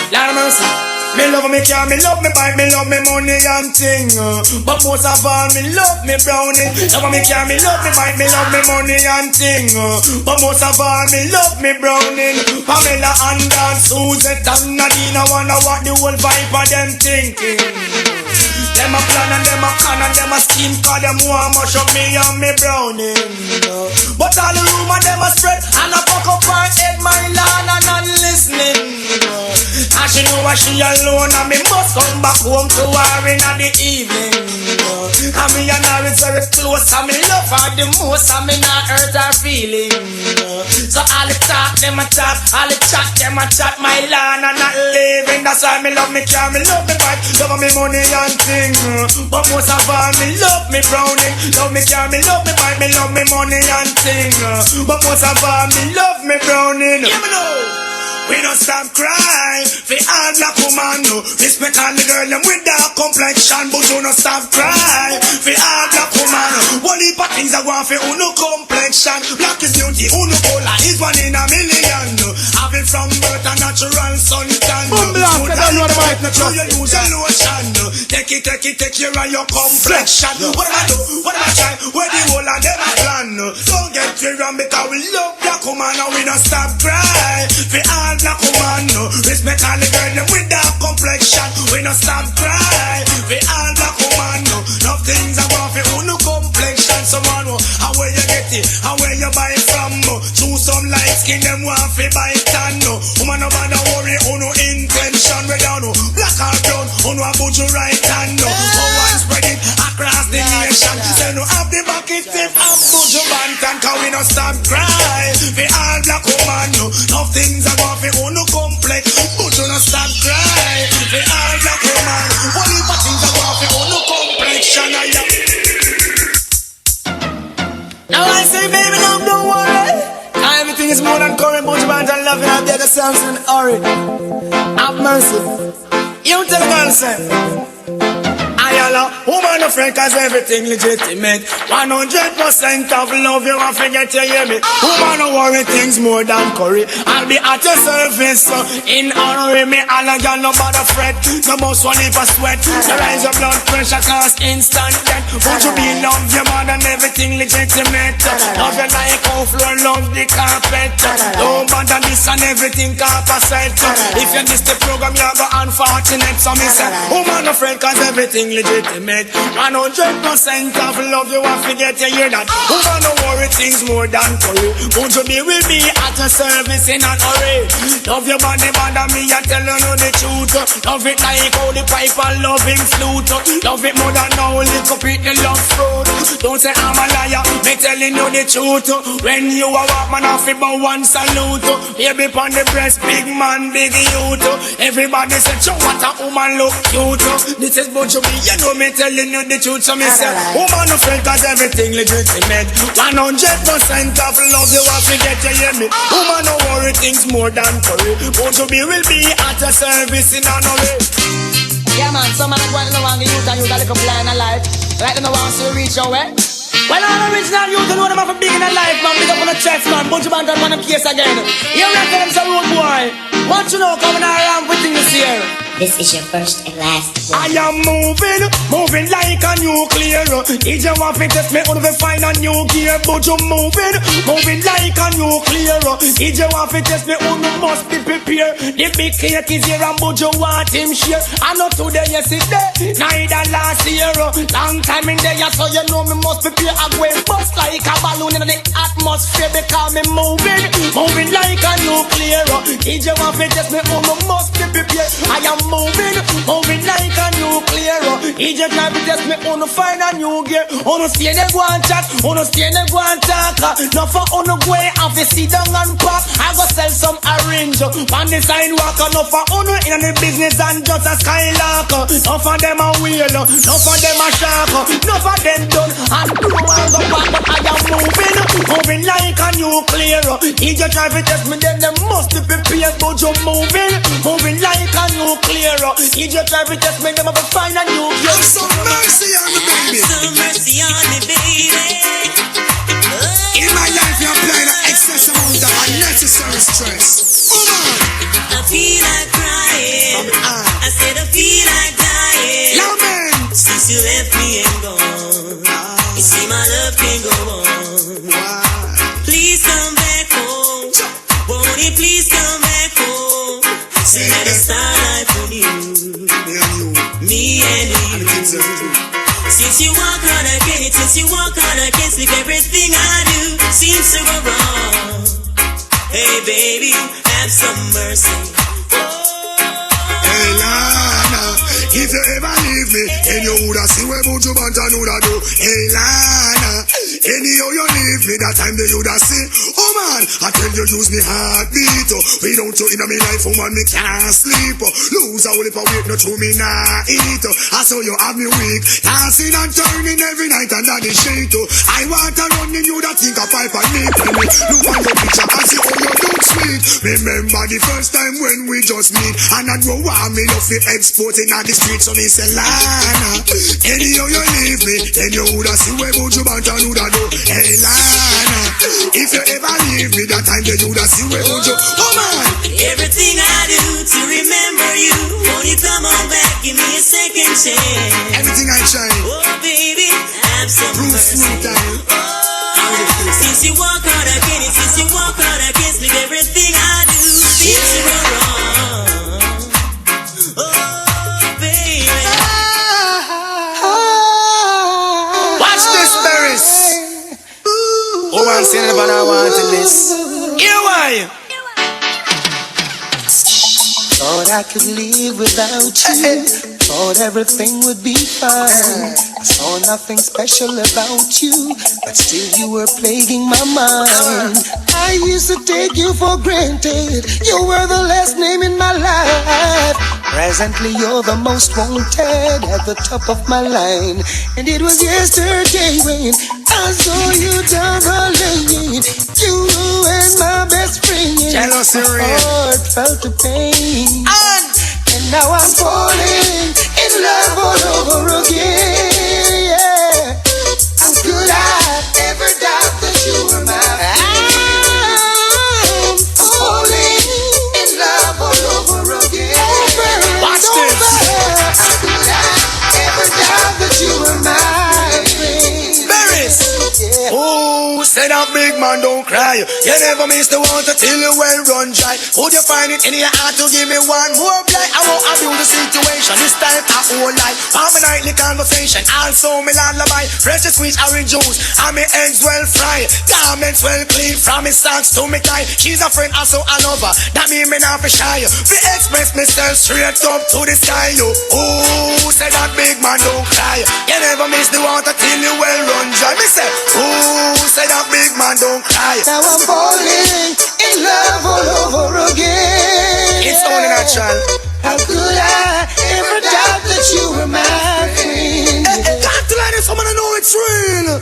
Lord of mercy. Me love me car, me love me bike, me love me money and thing. But most of all, me love me brownie. Love me car, me love me bike, me love me money and thing. But most of all, me love me brownie. Pamela and Dan, Suzette and Nadine, I wanna what the whole vibe of them thinking. Them a plan and them a con and them a scheme, cause them want much of me and me browning. But all the rumor them a spread, and I fuck up her head, my land, and not listening. And she know what she alone, and me must come back home to her in the evening. And me and her is very close, and me love her the most, and me not hurt her feeling. So all the talk, them a talk, all the chat, them a chat, my land, and not living. That's why me love me car, me love me bike, love me money and thing. But most of all, me love me browning, love me car, me love me bike, me love me money and thing. But most of all, me love me browning. Yeah, me know. We don't stop crying for all black woman. Respect all the girl them with dark complexion, but you don't stop crying for all black woman. One heap of things I want for uno complexion. Black is beauty, uno color is one in a million. Have it from birth and natural suntan. Black, I don't know the mic, not trust. You use your lotion. Take care of your complexion. What am I do? What am I try? Where the whole of them a plan? Don't get me wrong because we love black woman and we don't stop crying for all black woman. Respect all the girl them with dark complexion. We don't stop crying for all black woman. Enough things I want for uno complexion. Someone how where you get it? How where you buy it from? Choose some light skin them want for buy tan. Woman no bother worry uno intention. We down black or brown uno a Buju right hand. One spread it across the nation. Say no have the bucket tip and Buju Banton. Cause we don't stop crying for all black woman. Enough things I want for uno complex. Buju no stop crying for all black woman. One heap of things I want for uno complexion. Now I say baby love don't worry. Everything is more than current. Buju Banton loving out there the songs in hurry. Have mercy. You tell the girl say woman no friend cause everything legitimate. 100% of love you won't forget you hear me. Woman no worry things more than curry. I'll be at your service in honor me. All a girl no bother fret. No most one if I sweat. So rise your blood pressure cause instant death. Won't you be love your man and everything legitimate. Love your like how floor love the carpet. Don't bother this and everything composite. If you miss the program you go unfortunate. So me say woman no friend cause everything legitimate. 100% of love you won't forget you hear that. Woman no worry things more than curry. Won't you be with me at your service in an hurry. Love your body bother me I tell you the truth. Love it like how the pipe and loving flute. Love it more than how lick up it the love fruit. Don't say I'm a liar, me telling you the truth. When you a walk man off it but one salute. Baby on the breast big man big youth. Everybody say show what a woman look cute. This is Buju B, you know me telling you the truth. So me say woman no friend cause everything legitimate. 100% of love you have to get you hear me. Woman no worry things more than curry. Buju B will be at your service in an hurry. Yeah man, some man want to want the youth and you got a little blind in life. Like them no want to reach your way. Well, all original youth know them have a big in their life, man. Big up on the chest, man. Buju Banton on the case again. You reckon them some road boy. Want you know coming around with things this year. This is your first and last one. I am moving like a nuclear. DJ want to test me on the find a new gear. Buju moving like a nuclear. DJ want to test me on the must be prepared. The big cake is here and Buju want him share. I know today, yesterday, neither last year. Long time in there, so you know me must prepare. I go bust like a balloon in the atmosphere because me moving like a nuclear. DJ want to test me on the must be prepared. I am moving like a nuclear. He just try to test me on the find a new gear. On the stay there go and chat, on the stay there go and talk. Now for on the way have to sit down and pack. I go sell some orange on the sidewalk. Now for on in the business and just a skylark. Now for them a wheel, now for them a shark. Now for them done and do and go back. But I am moving like a nuclear. He just try to test me then they must be prepared. But you moving like a nuclear. He just try to test me, them have to find a new gear. Have some mercy on me, baby. Have some mercy on me, baby. In my life, you're applying an excess amount of unnecessary stress. I feel like crying. I said I feel like dying. Yeah, man. Since you left me and gone, you see my love can't go on. Please come back home. Won't you please come back home? Say that it's starlight for you, me and you. Since you walk on against me, everything I do seems to go wrong. Hey baby, have some mercy. Hey Lana, if you ever leave me, then you woulda see where Buju Banton do. Hey Lana, anyhow you leave me, that time they woulda see. Oh man, I tell you use me heartbeat. Without you in my life, woman, me can't sleep. Lose a whole heap of weight, not through me nah eat. I saw you have me weak, dancing and turning every night under the sheet. I want to run in you that think a pipe and me. Look on your picture and see how you look sweet. Remember the first time when we just meet, and I go warm me love for exporting on the streets. So me say Lana, anyhow you leave me, then you woulda see where Buju Banton do. Hey Lana, if you ever leave me, that time then you woulda see where Buju. Oh man, everything I do to remember you. Won't you come on back, give me a second chance. Everything I try. Oh baby, have some mercy. Since you walk out against me, everything I do seems to go wrong. Oh baby. Watch this, Berries. Oh man, say never I wanted this. Here why? Thought I could live without you. Thought everything would be fine. I saw nothing special about you, but still you were plaguing my mind. I used to take you for granted. You were the last name in my life. Presently you're the most wanted at the top of my line. And it was yesterday when I saw you down the lane. You and my best friend. Jealousy my heart felt the pain. And now I'm falling in love all over again. Yeah. How could I ever doubt that you were my friend? I'm falling in love all over again. Watch this. How could I ever doubt that you were my friend? Berries. Yeah. Oh, say that big man don't cry. You never miss the water till you well run dry. Would you find it in your heart to give me one more blight? I won't abuse the situation. This time I whole life. For my nightly conversation. Also me lullaby. Fresh sweet orange juice. And me eggs well fried. Garments well clean. From me socks to me tie. She's a friend also a lover. That mean me not be shy. We express myself straight up to the sky. Oh, say that big man don't cry. You never miss the water till you well run dry. Me say, oh, say that big man don't cry. Now I'm falling in love all over again. It's only natural. How could I ever doubt that you were my friend? Can't tell you someone to know it's real.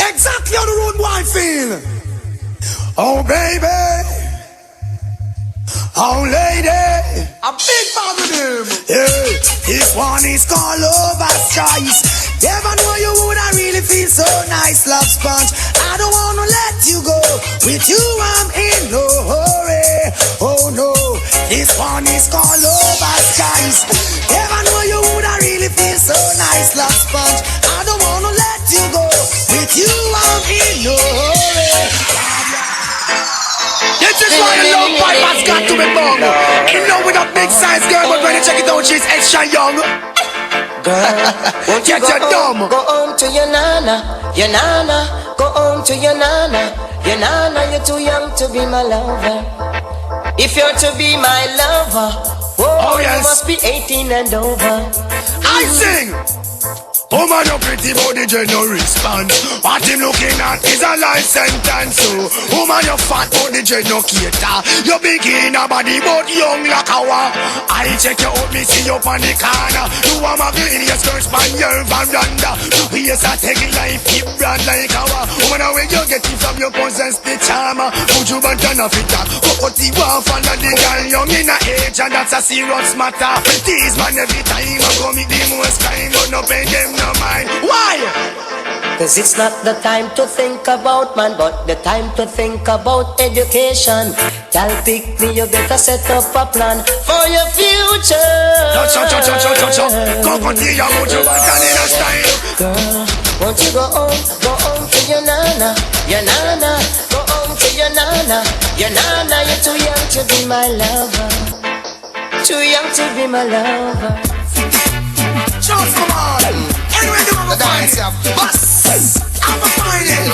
Exactly how the road boy feel. Oh baby, oh lady, a big fan with him. Yeah, this one is called Over Skies. Never know you would I really feel so nice, love sponge. I don't wanna let you go. With you I'm in no hurry. Oh no, this one is called Over Skies. Never know you would I really feel so nice, love sponge. I don't wanna let you go. With you I'm in no hurry. This is why the love pipe has got to be bung. In love with a big size girl, but when you check it out, she's extra young. Girl, won't you Get your dumb. Go home to your nana, your nana. Go home to your nana, your nana. You're too young to be my lover. If you're to be my lover, oh yes, you must be 18 and over. I sing. Oh man, your pretty body just no response. What him looking at is a life sentence. So, oh man, your fat body just no cater. You big in a body but young like a war. I check you out, me see you on the corner. You a muggle in your skirt span your veranda. We is a taking life, keep brand like a war. Oh man, where you get it from, you possess the charmer. Buju Banton-UnClaimed. Cocotti one follow the girl young in a age, and that's a serious matter. These man every time I go meet the most crime, but no pay them no mind. Why? Cause it's not the time to think about man, but the time to think about education. Y'all pick me, you better set up a plan for your future. Go continue, Buju Banton in a style. Girl, won't you go home to your nana, your nana. Go home to your nana, your nana. You're too young to be my lover. Too young to be my lover. Trust me, man. Anyway, you want to find it. Bus. I'm a find it.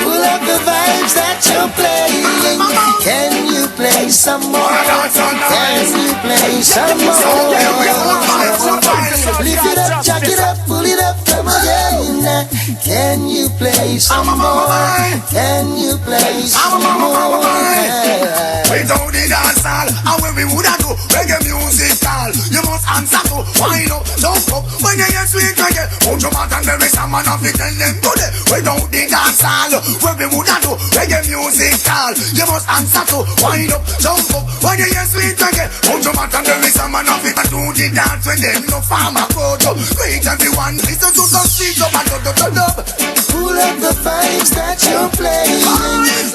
Pull up the vibes that you're playing. Can you play some more? Can you play some more? Lift it up, jack it up, pull it up, come again. Can you play some more? Can you play some more? Without the dancehall, and when we woulda do reggae music call, you must answer to wind up, jump up. When you hear sweet reggae, Buju Banton-UnClaimed man of it tell them good. Without the dancehall, when we woulda do reggae music call, you must answer to wind up, jump up. When you hear sweet reggae, Buju Banton-UnClaimed man of it and do the dance when them no farmer go to. Great everyone, listen to some streets up and dub. Pull up the vibes that you're playing.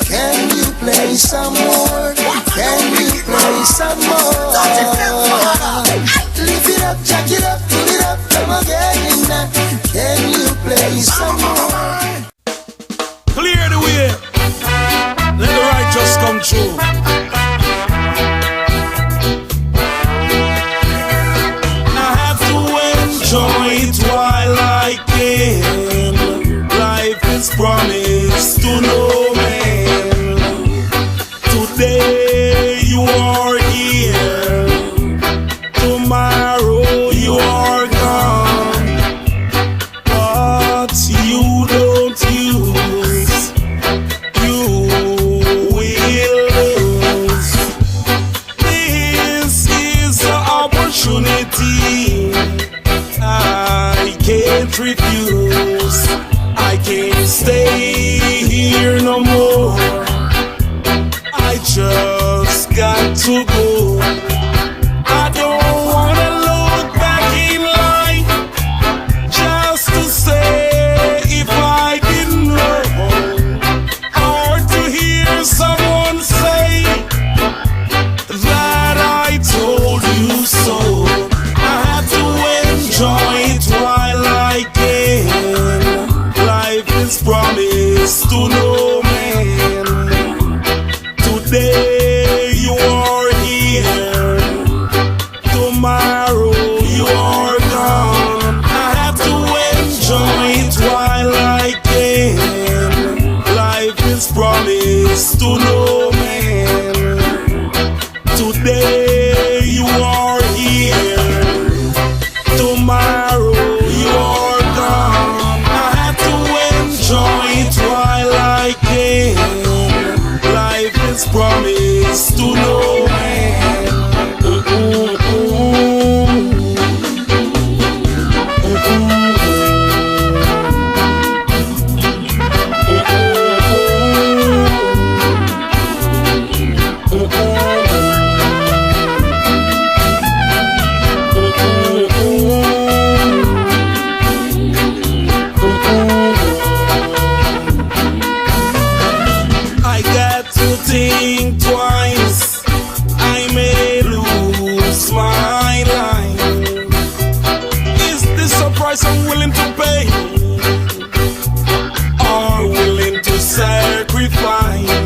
Can you play some more? Can you play some more? Lift it up, jack it up, pull it up, come again. Can you play some more? Clear the way. Let the righteous come true. I have to enjoy it while I can. Life is promised to no man. Today you are here, tomorrow you are gone. What you don't use, you will lose. This is the opportunity I can't refuse. I can't stay here no more. I just got to go. I don't wanna look back in life just to say if I didn't know, or to hear someone say that I told you so. I have to enjoy it while I can. Life is promised to no man. Today you are here, tomorrow you are gone. I have to enjoy it while I can. Life is promised to no man. Today you are here, tomorrow you are gone. I have to enjoy it while I can. Life is promised to no man. I got to think twice. I may lose my life. Is this a price I'm willing to pay, or willing to sacrifice?